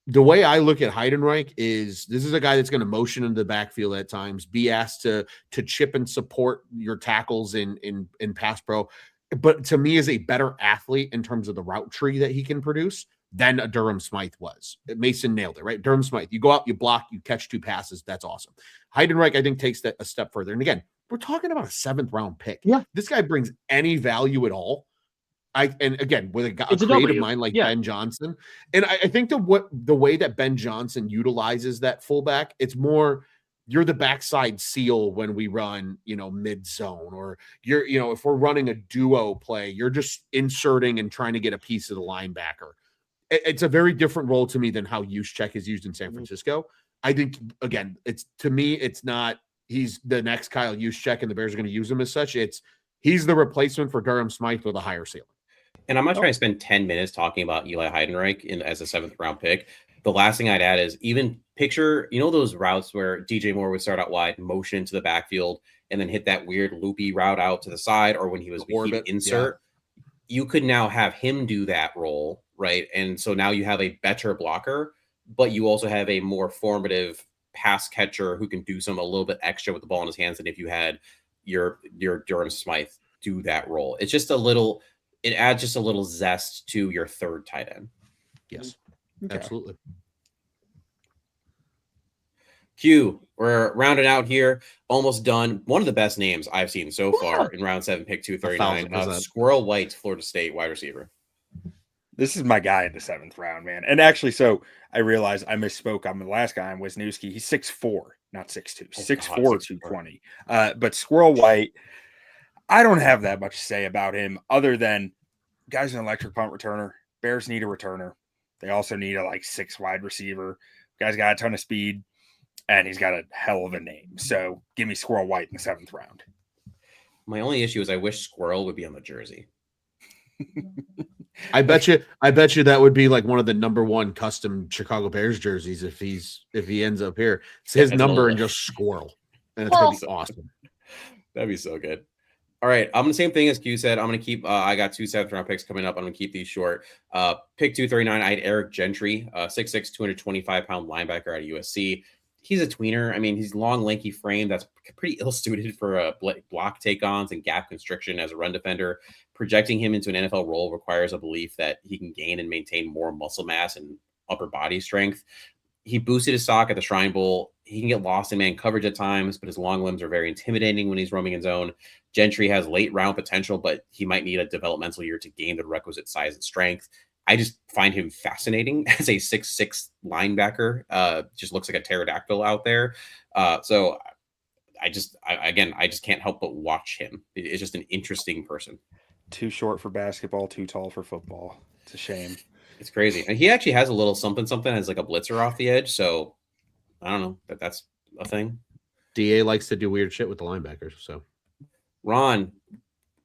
S5: The way I look at Heidenreich is this is a guy that's going to motion into the backfield at times, be asked to chip and support your tackles in pass pro, but to me is a better athlete in terms of the route tree that he can produce than a Durham Smythe was. Mason nailed it, right? Durham Smythe, you go out, you block, you catch 2 passes. That's awesome. Heidenreich, I think, takes that a step further. And again, we're talking about a 7th round pick.
S3: Yeah.
S5: This guy brings any value at all. And again, with a creative
S3: W.
S5: mind like
S3: Yeah.
S5: Ben Johnson, and I think the way that Ben Johnson utilizes that fullback, it's more you're the backside seal when we run, mid zone, or if we're running a duo play, you're just inserting and trying to get a piece of the linebacker. It's a very different role to me than how Juszczyk is used in San Francisco. I think again, it's not he's the next Kyle Juszczyk and the Bears are going to use him as such. He's the replacement for Durham Smythe with a higher ceiling.
S2: And I'm not trying to spend 10 minutes talking about Eli Heidenreich as a 7th round pick. The last thing I'd add is even picture, those routes where DJ Moore would start out wide, motion to the backfield, and then hit that weird loopy route out to the side, or when he was orbit insert. Yeah. You could now have him do that role, right? And so now you have a better blocker, but you also have a more formative pass catcher who can do a little bit extra with the ball in his hands than if you had your Durham Smythe do that role. It's just it adds just a little zest to your 3rd tight end.
S5: Yes, okay. Absolutely.
S2: Q, we're rounding out here, almost done. One of the best names I've seen so far in round 7, pick 239. Squirrel White, Florida State wide receiver.
S4: This is my guy in the 7th round, man. And actually, so I realized I misspoke. I'm the last guy on Wisniewski. He's 6'4", not 6'2", 6'4", 220. But Squirrel White, I don't have that much to say about him other than guy's an electric punt returner. Bears need a returner. They also need a 6 wide receiver. Guy's got a ton of speed, and he's got a hell of a name. So give me Squirrel White in the 7th round.
S2: My only issue is I wish Squirrel would be on the jersey.
S5: I bet you that would be like one of the number 1 custom Chicago Bears jerseys if he ends up here. It's his number and just Squirrel, and it's gonna be awesome.
S2: That'd be so good. All right, I'm the same thing as Q said. I'm going to keep. I got 2 7th round picks coming up. I'm going to keep these short. Pick 239. I had Eric Gentry, 6'6", 225-pound linebacker out of USC. He's a tweener. I mean, he's long, lanky frame. That's pretty ill-suited for block take-ons and gap constriction as a run defender. Projecting him into an NFL role requires a belief that he can gain and maintain more muscle mass and upper body strength. He boosted his stock at the Shrine Bowl. He can get lost in man coverage at times, but his long limbs are very intimidating when he's roaming in zone. Gentry has late round potential, but he might need a developmental year to gain the requisite size and strength. I just find him fascinating as a 6'6" linebacker. Just looks like a pterodactyl out there. So I just can't help but watch him. It's just an interesting person.
S4: Too short for basketball, too tall for football. It's a shame.
S2: It's crazy. And he actually has a little something as like a blitzer off the edge. So I don't know that's a thing.
S5: DA likes to do weird shit with the linebackers. So
S2: Ron,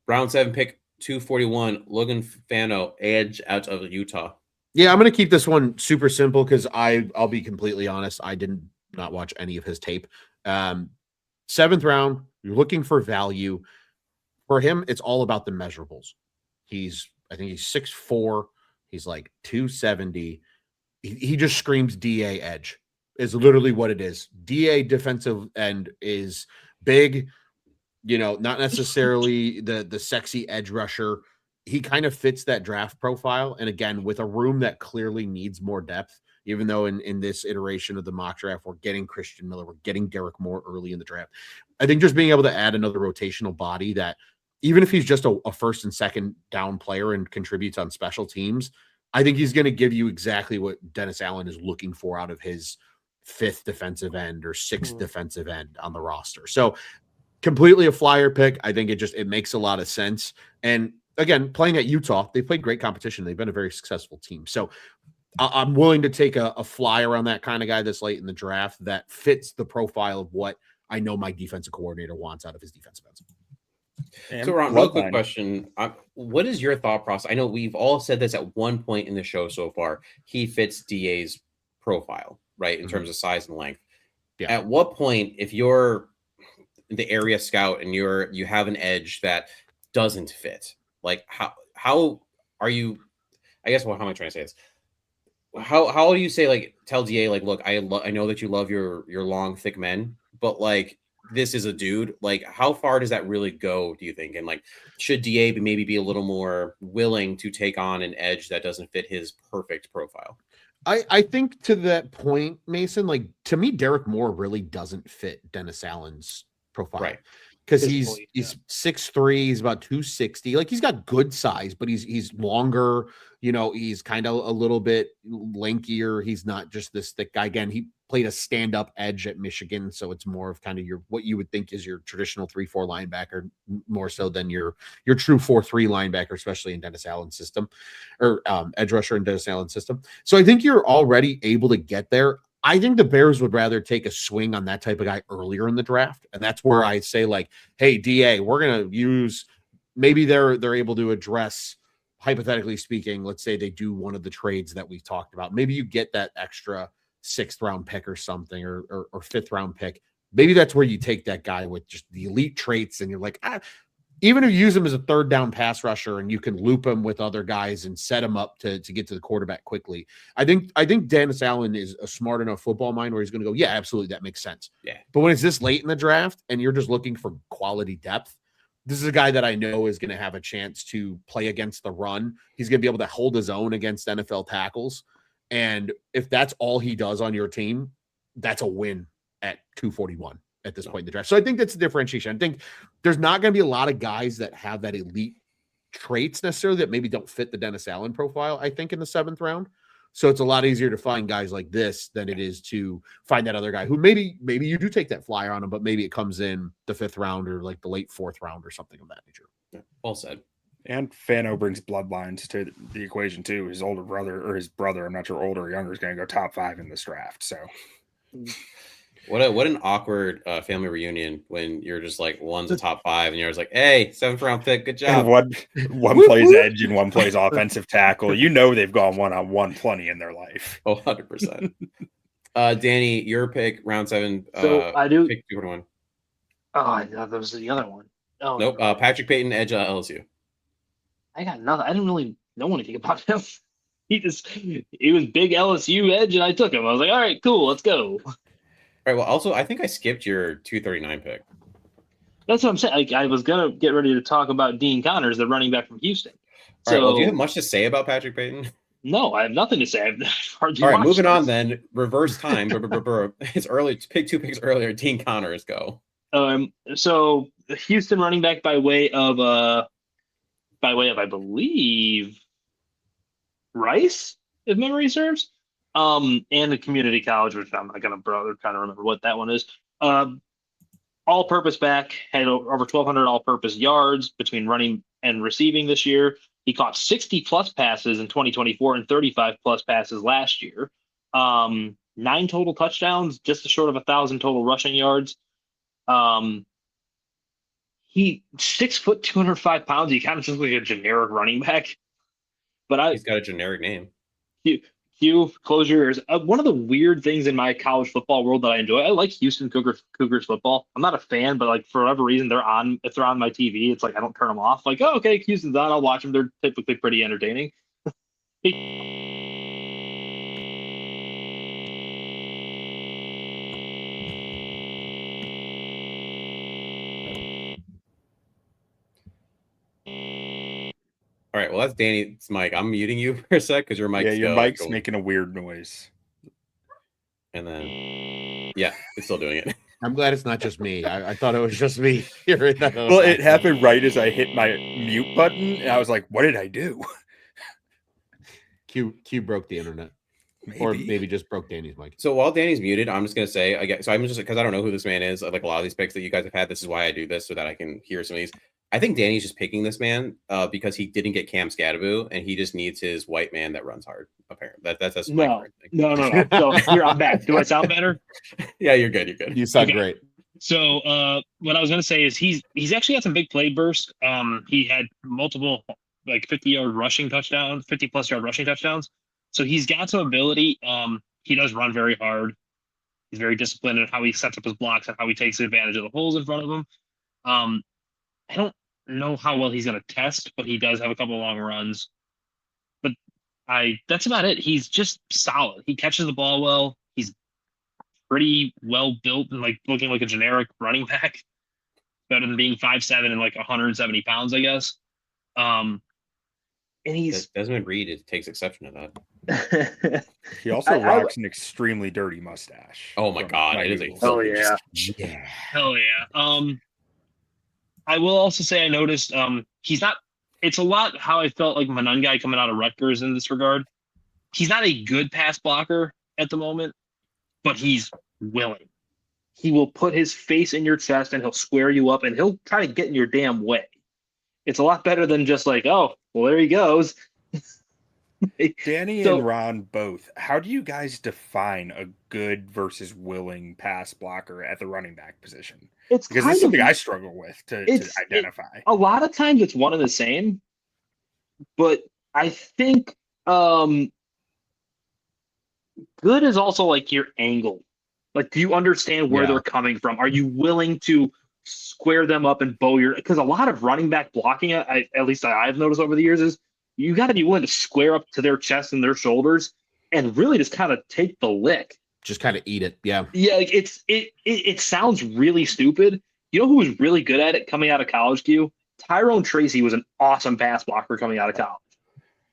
S2: round 7 pick 241, Logan Fano, edge out of Utah.
S5: yeah, I'm gonna keep this one super simple because I'll be completely honest. I did not watch any of his tape. 7th round, you're looking for value. For him, it's all about the measurables. I think he's 6'4", he's like 270. He just screams DA edge. Is literally what it is. DA defensive end is big, not necessarily the sexy edge rusher. He kind of fits that draft profile. And again, with a room that clearly needs more depth, even though in this iteration of the mock draft, we're getting Christian Miller, we're getting Derek Moore early in the draft. I think just being able to add another rotational body that, even if he's just a first and second down player and contributes on special teams, I think he's going to give you exactly what Dennis Allen is looking for out of his 5th defensive end or 6th defensive end on the roster. So completely a flyer pick. I think it makes a lot of sense. And again, playing at Utah, they played great competition. They've been a very successful team. So I'm willing to take a flyer on that kind of guy this late in the draft that fits the profile of what I know my defensive coordinator wants out of his defensive ends.
S2: So, Ron, real quick question. What is your thought process? I know we've all said this at one point in the show so far. He fits DA's profile, right, in terms of size and length. Yeah. At what point, if you're the area scout and you have an edge that doesn't fit, like how are you? I guess how am I trying to say this? How do you say, like, tell DA, like, look, I know that you love your long thick men, but like, this is a dude. Like, how far does that really go, do you think? And like, should DA maybe be a little more willing to take on an edge that doesn't fit his perfect profile?
S5: I think to that point, Mason, like, to me, Derek Moore really doesn't fit Dennis Allen's profile. Right. Because he's 6'3", he's about 260. Like, he's got good size, but he's longer, he's kind of a little bit lankier. He's not just this thick guy. Again, he played a stand-up edge at Michigan, so it's more of kind of what you would think is your traditional 3-4 linebacker, more so than your true 4-3 linebacker, especially in Dennis Allen's system, or edge rusher in Dennis Allen's system. So I think you're already able to get there. I think the Bears would rather take a swing on that type of guy earlier in the draft. And that's where I say, like, hey, DA, we're going to use, maybe they're able to address, hypothetically speaking, let's say they do one of the trades that we've talked about. Maybe you get that extra 6th round pick or something, or 5th round pick. Maybe that's where you take that guy with just the elite traits. And you're like, even if you use him as a 3rd down pass rusher and you can loop him with other guys and set him up to get to the quarterback quickly. I think Dennis Allen is a smart enough football mind where he's going to go, yeah, absolutely, that makes sense. Yeah. But when it's this late in the draft and you're just looking for quality depth, this is a guy that I know is going to have a chance to play against the run. He's going to be able to hold his own against NFL tackles. And if that's all he does on your team, that's a win at 241. At this point in the draft. So I think that's the differentiation. I think there's not going to be a lot of guys that have that elite traits necessarily that maybe don't fit the Dennis Allen profile, I think, in the 7th round. So it's a lot easier to find guys like this than it is to find that other guy who maybe you do take that flyer on him, but maybe it comes in the 5th round or like the late 4th round or something of that nature.
S2: Yeah, well said.
S4: And Fano brings bloodlines to the equation too. His older brother, or his brother, I'm not sure older or younger, is going to go top 5 in this draft. So
S2: what an awkward family reunion when you're just like, one's a top 5 and you're just like, hey, 7th round pick, good job.
S4: And one plays edge and one plays offensive tackle. They've gone one-on-one plenty in their life.
S2: Oh, 100%. Danny, your pick, round 7.
S3: So I do
S2: pick 241.
S3: Oh, I thought that was the other one. Oh,
S2: nope. Patrick Payton, edge LSU.
S3: I got nothing. I didn't really know anything about him. He was big LSU edge, and I took him. I was like, all right, cool, let's go.
S2: All right. Well, also, I think I skipped your 239 pick.
S3: That's what I'm saying. I was gonna get ready to talk about Dean Connors, the running back from Houston.
S2: All right. Well, do you have much to say about Patrick Payton?
S3: No, I have nothing to say. I've hardly.
S2: All right, moving on then. Reverse time. It's early. Pick 2 picks earlier. Dean Connors, go.
S3: So Houston running back by way of I believe Rice, if memory serves. And the community college, which I'm not going to kind of remember what that one is. All-purpose back, had over 1,200 all-purpose yards between running and receiving this year. He caught 60-plus passes in 2024 and 35-plus passes last year. 9 total touchdowns, just short of 1,000 total rushing yards. He 6 foot, 205 pounds. He kind of just like a generic running back. But
S2: He's got a generic name.
S3: Q, close your ears. One of the weird things in my college football world that I enjoy, I like Houston Cougars football. I'm not a fan, but like for whatever reason, if they're on my TV, it's like I don't turn them off. Like, oh, okay, Houston's on, I'll watch them. They're typically pretty entertaining.
S2: All right, well, that's Danny's mic. I'm muting you for a sec because your mic's
S4: your mic's making a weird noise.
S2: And then, yeah, it's still doing it.
S5: I'm glad it's not just me. I thought it was just me hearing that.
S4: Well, it happened right as I hit my mute button, and I was like, "What did I do?"
S5: Q broke the internet, or maybe just broke Danny's mic.
S2: So while Danny's muted, I'm just gonna say again. So I'm just because I don't know who this man is. Like a lot of these picks that you guys have had, this is why I do this so that I can hear some of these. I think Danny's just picking this man because he didn't get Cam Scadaboo, and he just needs his white man that runs hard. Apparently, that's
S3: no. So here, I'm back. Do I sound better?
S2: Yeah, you're good. You're good.
S5: You sound great.
S3: So what I was gonna say is he's actually had some big play bursts. He had multiple like 50-yard rushing touchdowns, 50+ yard rushing touchdowns. So he's got some ability. He does run very hard. He's very disciplined in how he sets up his blocks and how he takes advantage of the holes in front of him. I don't know how well he's going to test, but he does have a couple of long runs. But that's about it. He's just solid. He catches the ball well. He's pretty well built and like looking like a generic running back, better than being 5'7" and like 170 pounds, I guess. And he's
S2: Desmond Reed takes exception to that.
S4: He also rocks an extremely dirty mustache.
S2: Oh my god, it is a
S3: hell yeah. Hell yeah. I will also say I noticed he's not. It's a lot how I felt like Monangai coming out of Rutgers in this regard. He's not a good pass blocker at the moment, but he's willing. He will put his face in your chest and he'll square you up and he'll try to get in your damn way. It's a lot better than just like, oh, well, there he goes.
S4: Danny and Ron both. How do you guys define a good versus willing pass blocker at the running back position?
S3: It's
S4: because it's something I struggle with to identify.
S3: A lot of times it's one and the same, but I think good is also like your angle. Like, do you understand where they're coming from? Are you willing to square them up and bow your? Because a lot of running back blocking, at least I've noticed over the years, is you got to be willing to square up to their chest and their shoulders and really just kind of take the lick.
S5: Just kind of eat it. Yeah.
S3: Yeah. Like it sounds really stupid. You know who was really good at it coming out of college, Q? Tyrone Tracy was an awesome pass blocker coming out of college.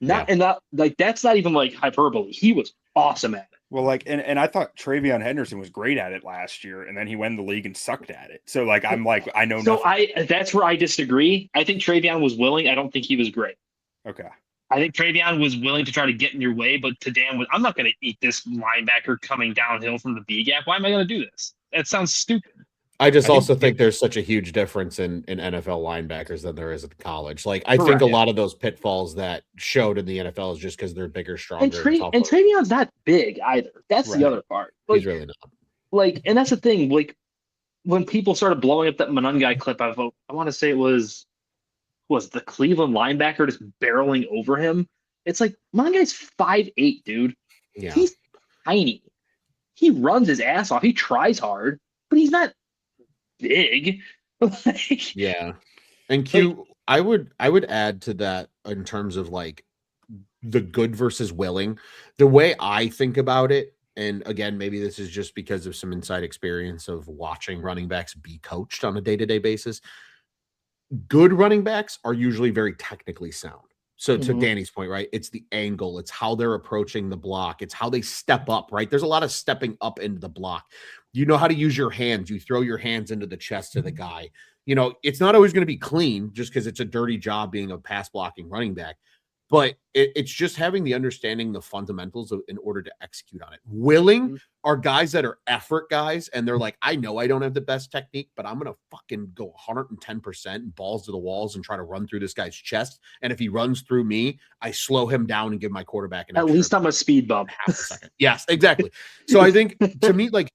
S3: That's not even like hyperbole. He was awesome at it.
S4: Well, like, and I thought Travion Henderson was great at it last year, and then he went in the league and sucked at it. So like, I'm like, I know.
S3: So that's where I disagree. I think Travion was willing. I don't think he was great.
S4: Okay.
S3: I think Travion was willing to try to get in your way, but to Dan, I'm not going to eat this linebacker coming downhill from the B gap. Why am I going to do this? That sounds stupid.
S5: I also think there's such a huge difference in NFL linebackers than there is at college. Like, I think a lot of those pitfalls that showed in the NFL is just because they're bigger, stronger.
S3: And Travion's not big either. That's the other part. Like,
S5: he's really not.
S3: Like, and that's the thing. Like, when people started blowing up that Monangai clip, I want to say it was the Cleveland linebacker just barreling over him. It's like, Monangai's 5'8", dude.
S5: Yeah.
S3: He's tiny. He runs his ass off. He tries hard, but he's not big.
S5: Yeah. And Q, I would add to that in terms of like the good versus willing. The way I think about it, and again, maybe this is just because of some inside experience of watching running backs be coached on a day-to-day basis. Good running backs are usually very technically sound. So to Danny's point, right? It's the angle. It's how they're approaching the block. It's how they step up, right? There's a lot of stepping up into the block. You know how to use your hands. You throw your hands into the chest of the guy. You know, it's not always going to be clean just because it's a dirty job being a pass blocking running back. But it's just having the understanding, the fundamentals in order to execute on it. Willing are guys that are effort guys, and they're like, I know I don't have the best technique, but I'm going to fucking go 110% and balls to the walls and try to run through this guy's chest. And if he runs through me, I slow him down and give my quarterback
S3: at least I'm a speed bump.
S5: Half a second. Yes, exactly. So I think to me, like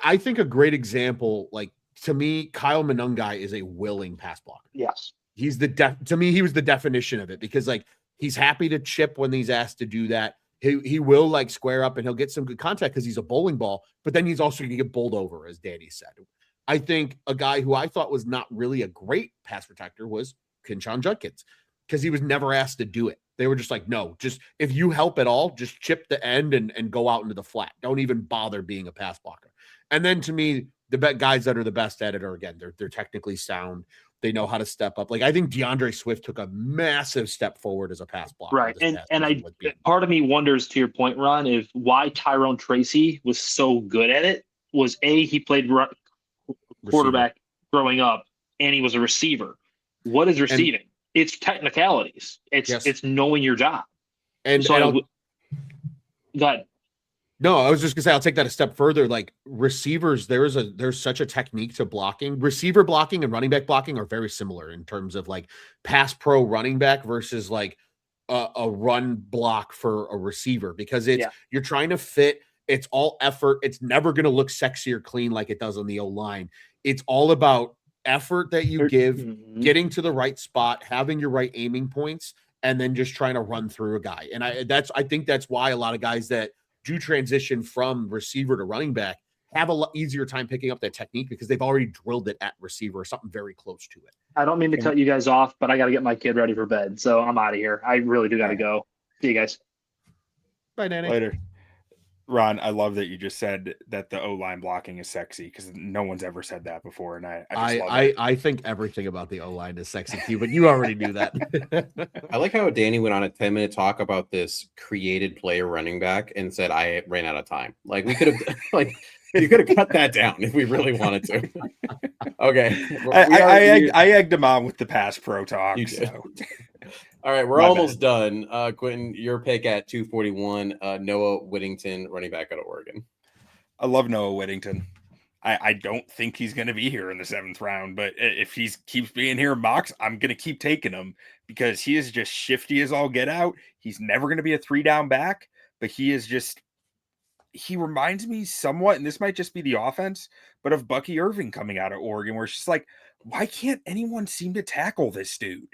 S5: I think a great example, like to me, Kyle Monungai is a willing pass blocker.
S3: Yes.
S5: He's to me, he was the definition of it, because like he's happy to chip when he's asked to do that. He will like square up and he'll get some good contact because he's a bowling ball, but then he's also going to get bowled over, as Danny said. I think a guy who I thought was not really a great pass protector was Quinten Judkins, because he was never asked to do it. They were just like, no, just if you help at all, just chip the end and go out into the flat. Don't even bother being a pass blocker. And then to me, the guys that are the best at it are, again, they're technically sound. They know how to step up. Like I think DeAndre Swift took a massive step forward as a pass blocker.
S3: Right. And part of me wonders, to your point, Ron, if why Tyrone Tracy was so good at it was he played quarterback growing up and he was a receiver. What is receiving? It's technicalities. It's knowing your job.
S5: And
S3: so go ahead.
S5: No, I was just gonna say I'll take that a step further. Like receivers, there's such a technique to blocking. Receiver blocking and running back blocking are very similar in terms of like pass pro running back versus like a run block for a receiver, because you're trying to fit. It's all effort. It's never gonna look sexy or clean like it does on the O-line. It's all about effort that you give, getting to the right spot, having your right aiming points, and then just trying to run through a guy. And I think that's why a lot of guys that do transition from receiver to running back have a lot easier time picking up that technique, because they've already drilled it at receiver or something very close to it.
S3: I don't mean to cut you guys off, but I got to get my kid ready for bed. So I'm out of here. I really do got to go. See you guys.
S5: Bye, Danny.
S4: Later. Ron, I love that you just said that the O-line blocking is sexy, because no one's ever said that before. And
S5: I think everything about the O-line is sexy to you, but you already knew that.
S2: I like how Danny went on a 10-minute talk about this created player running back and said, I ran out of time. Like we could have, like you could have cut that down if we really wanted to. Okay.
S4: I egged him on with the pass pro talk. So.
S2: All right, we're almost done. Quinten, your pick at 241, Noah Whittington, running back out of Oregon.
S4: I love Noah Whittington. I don't think he's going to be here in the 7th round, but if he keeps being here in mocks, I'm going to keep taking him, because he is just shifty as all get out. He's never going to be a 3-down back, but he reminds me somewhat, and this might just be the offense, but of Bucky Irving coming out of Oregon, where it's just like, why can't anyone seem to tackle this dude?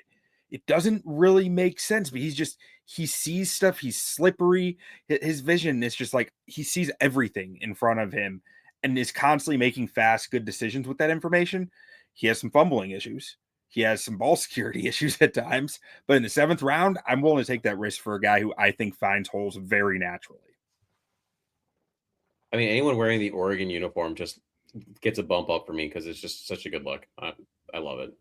S4: It doesn't really make sense, but he sees stuff. He's slippery. His vision is just like, he sees everything in front of him and is constantly making fast, good decisions with that information. He has some fumbling issues. He has some ball security issues at times, but in the 7th round, I'm willing to take that risk for a guy who I think finds holes very naturally.
S2: I mean, anyone wearing the Oregon uniform just gets a bump up for me, because it's just such a good look. I love it.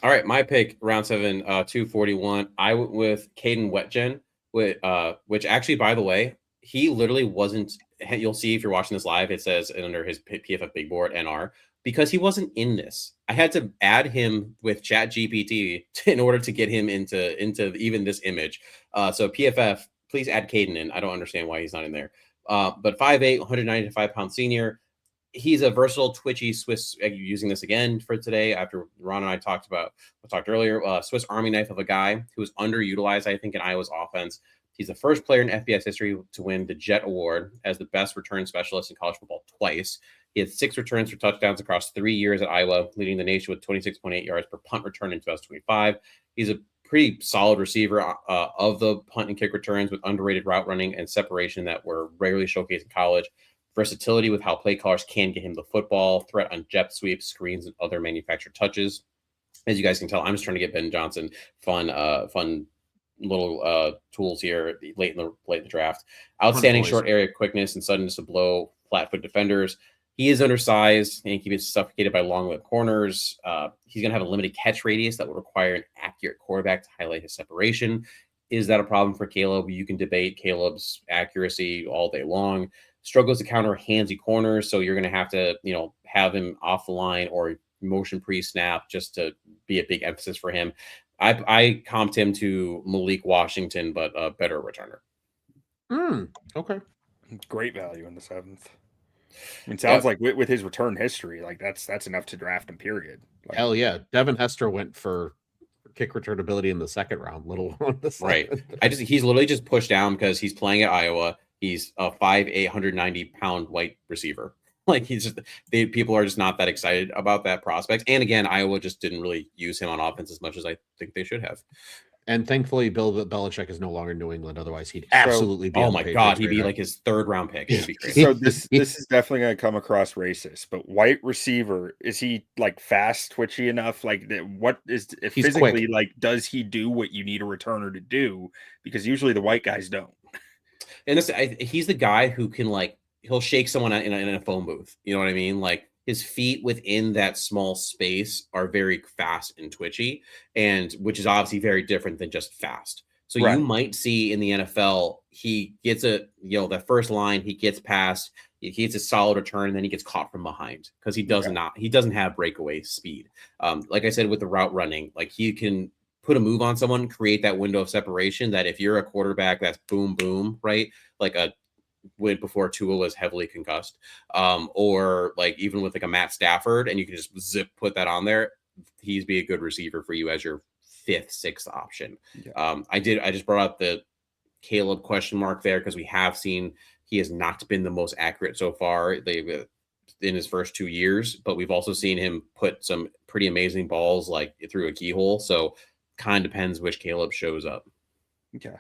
S2: All right, my pick, round 7, 241. I went with Caden Wetjen, which actually, by the way, he literally wasn't. You'll see if you're watching this live, it says under his PFF big board NR, because he wasn't in this. I had to add him with ChatGPT in order to get him into even this image. So PFF, please add Caden in. I don't understand why he's not in there. But 5'8", 195-pound senior. He's a versatile, twitchy Swiss, using this again for today after Ron and I talked earlier, Swiss Army knife of a guy who was underutilized, I think, in Iowa's offense. He's the first player in FBS history to win the Jet Award as the best return specialist in college football twice. He had 6 returns for touchdowns across 3 years at Iowa, leading the nation with 26.8 yards per punt return in 2025. He's a pretty solid receiver of the punt and kick returns, with underrated route running and separation that were rarely showcased in college. Versatility with how play callers can get him the football, threat on jet sweeps, screens, and other manufactured touches. As you guys can tell, I'm just trying to get Ben Johnson fun little tools here late in the draft. Outstanding short area quickness and suddenness to blow flat-foot defenders. He is undersized and he can be suffocated by long-lived corners. He's going to have a limited catch radius that will require an accurate quarterback to highlight his separation. Is that a problem for Caleb? You can debate Caleb's accuracy all day long. Struggles to counter handsy corners, so you're going to have to, have him off the line or motion pre-snap just to be a big emphasis for him. I comped him to Malik Washington, but a better returner.
S5: Okay.
S4: Great value in the 7th. I mean, sounds like with his return history, like that's enough to draft him, period. Like,
S5: hell yeah. Devin Hester went for kick return ability in the 2nd round, little on the 7th.
S2: Right. He's literally just pushed down because he's playing at Iowa. He's a 5'8", 190-pound white receiver. Like people are just not that excited about that prospect. And again, Iowa just didn't really use him on offense as much as I think they should have.
S5: And thankfully, Bill Belichick is no longer in New England. Otherwise, he'd
S4: So-
S5: absolutely be.
S2: Oh
S5: on the
S2: my God,
S5: Patriots
S2: he'd be
S5: radar.
S2: like his 3rd round pick. It'd be great.
S4: So this is definitely going to come across racist, but white receiver, is he like fast, twitchy enough? Like what is
S5: He's
S4: physically
S5: quick.
S4: like? Does he do what you need a returner to do? Because usually the white guys don't.
S2: And he's the guy who can he'll shake someone in a phone booth. You know what I mean? Like his feet within that small space are very fast and twitchy, and which is obviously very different than just fast. So
S4: Right.
S2: you might see in the NFL, he gets that first line, he gets past, he gets a solid return, and then he gets caught from behind because he doesn't have breakaway speed. Like I said, with the route running, like he can put a move on someone, create that window of separation that if you're a quarterback that's boom, boom, right? Like a win before Tua was heavily concussed, or like even with like a Matt Stafford, and you can just put that on there. He's be a good receiver for you as your 5th, 6th option.
S4: Yeah.
S2: I just brought up the Caleb question mark there because we have seen he has not been the most accurate so far. They've in his first 2 years, but we've also seen him put some pretty amazing balls like through a keyhole. So kind of depends which Caleb shows up.
S4: Okay.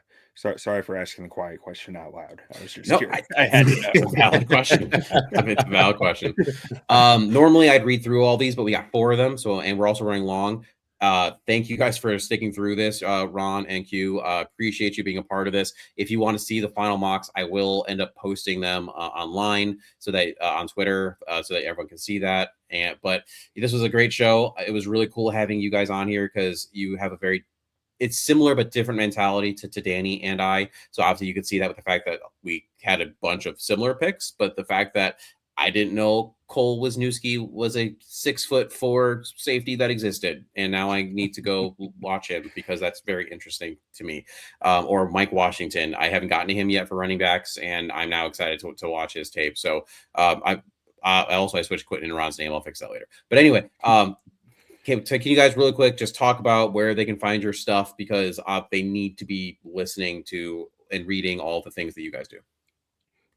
S4: Sorry for asking the quiet question out loud. I was just
S2: No,
S4: curious. I had to know.
S2: It's a valid question. It's a valid question. Normally I'd read through all these, but we got 4 of them. So, and we're also running long. Thank you guys for sticking through this, Ron and Q. Appreciate you being a part of this. If you want to see the final mocks, I will end up posting them online so that on Twitter, so that everyone can see that. But this was a great show. It was really cool having you guys on here because you have it's similar but different mentality to Danny and I. So obviously you could see that with the fact that we had a bunch of similar picks, but the fact that I didn't know Cole Wisniewski was a 6'4" safety that existed, and now I need to go watch him because that's very interesting to me. Or Mike Washington, I haven't gotten to him yet for running backs, and I'm now excited to watch his tape. So I switched Quinten and Ron's name. I'll fix that later. But anyway, can you guys really quick just talk about where they can find your stuff because they need to be listening to and reading all the things that you guys do.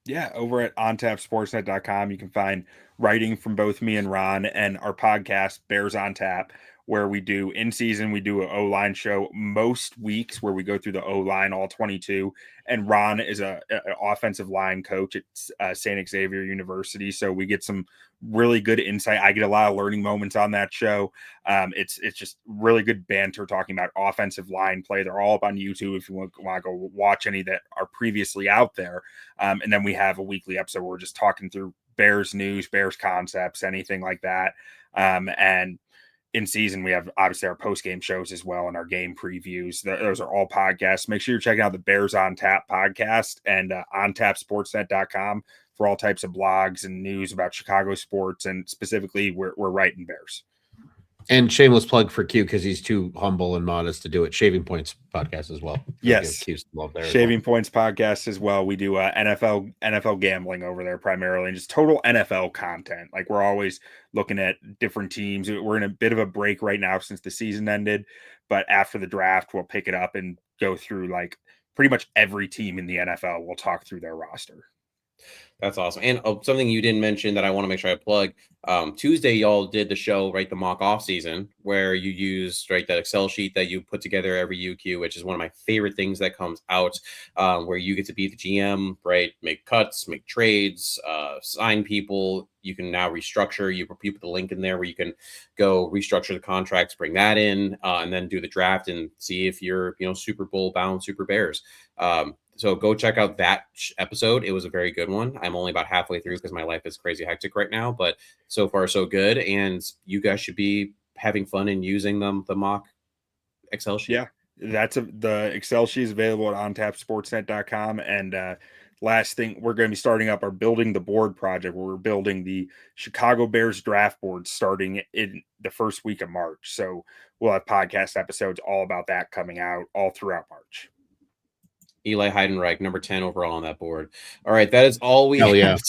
S4: Yeah, over at ontapsportsnet.com, you can find writing from both me and Ron and our podcast, Bears on Tap, where we do in season, we do an O-line show most weeks where we go through the O-line, all 22. And Ron is an offensive line coach at St. Xavier University. So we get some really good insight. I get a lot of learning moments on that show. It's just really good banter talking about offensive line play. They're all up on YouTube if you want to go watch any that are previously out there. And then we have a weekly episode where we're just talking through Bears news, Bears concepts, anything like that. And in season, we have obviously our post-game shows as well and our game previews. Those are all podcasts. Make sure you're checking out the Bears on Tap podcast and ontapsportsnet.com for all types of blogs and news about Chicago sports. And specifically, we're writing Bears.
S5: And shameless plug for Q because he's too humble and modest to do it. Shaving Points podcast as well.
S4: Yes,
S5: Q's love there.
S4: Shaving Points podcast as well. We do NFL gambling over there primarily, and just total NFL content. Like we're always looking at different teams. We're in a bit of a break right now since the season ended, but after the draft, we'll pick it up and go through like pretty much every team in the NFL. We'll talk through their roster.
S2: That's awesome. And something you didn't mention that I want to make sure I plug. Tuesday, y'all did the show, right? The mock off season where you used that Excel sheet that you put together every UQ, which is one of my favorite things that comes out, where you get to be the GM, right? Make cuts, make trades, sign people. You can now restructure. You put the link in there where you can go restructure the contracts, bring that in, and then do the draft and see if you're, Super Bowl bound Super Bears. So go check out that episode. It was a very good one. I'm only about halfway through because my life is crazy hectic right now, but so far so good. And you guys should be having fun and using the mock Excel sheet.
S4: Yeah, the Excel sheet is available at ontapsportsnet.com. And last thing, we're going to be starting up our Building the Board project where we're building the Chicago Bears draft board starting in the first week of March. So we'll have podcast episodes all about that coming out all throughout March.
S2: Eli Heidenreich, number 10 overall on that board. All right, that is all we have.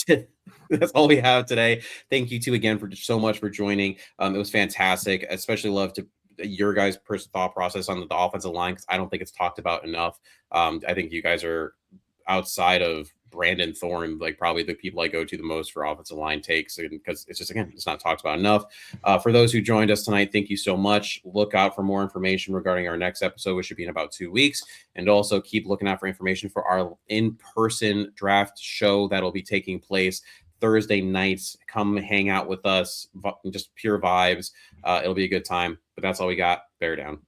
S2: That's all we have today. Thank you two again for so much for joining. It was fantastic. I especially love your guys' thought process on the offensive line because I don't think it's talked about enough. I think you guys are outside of Brandon Thorne, like probably the people I go to the most for offensive line takes, because it's just, again, it's not talked about enough. For those who joined us tonight, thank you so much. Look out for more information regarding our next episode, which should be in about 2 weeks. And also keep looking out for information for our in-person draft show that'll be taking place Thursday nights. Come hang out with us, just pure vibes. It'll be a good time. But that's all we got. Bear down.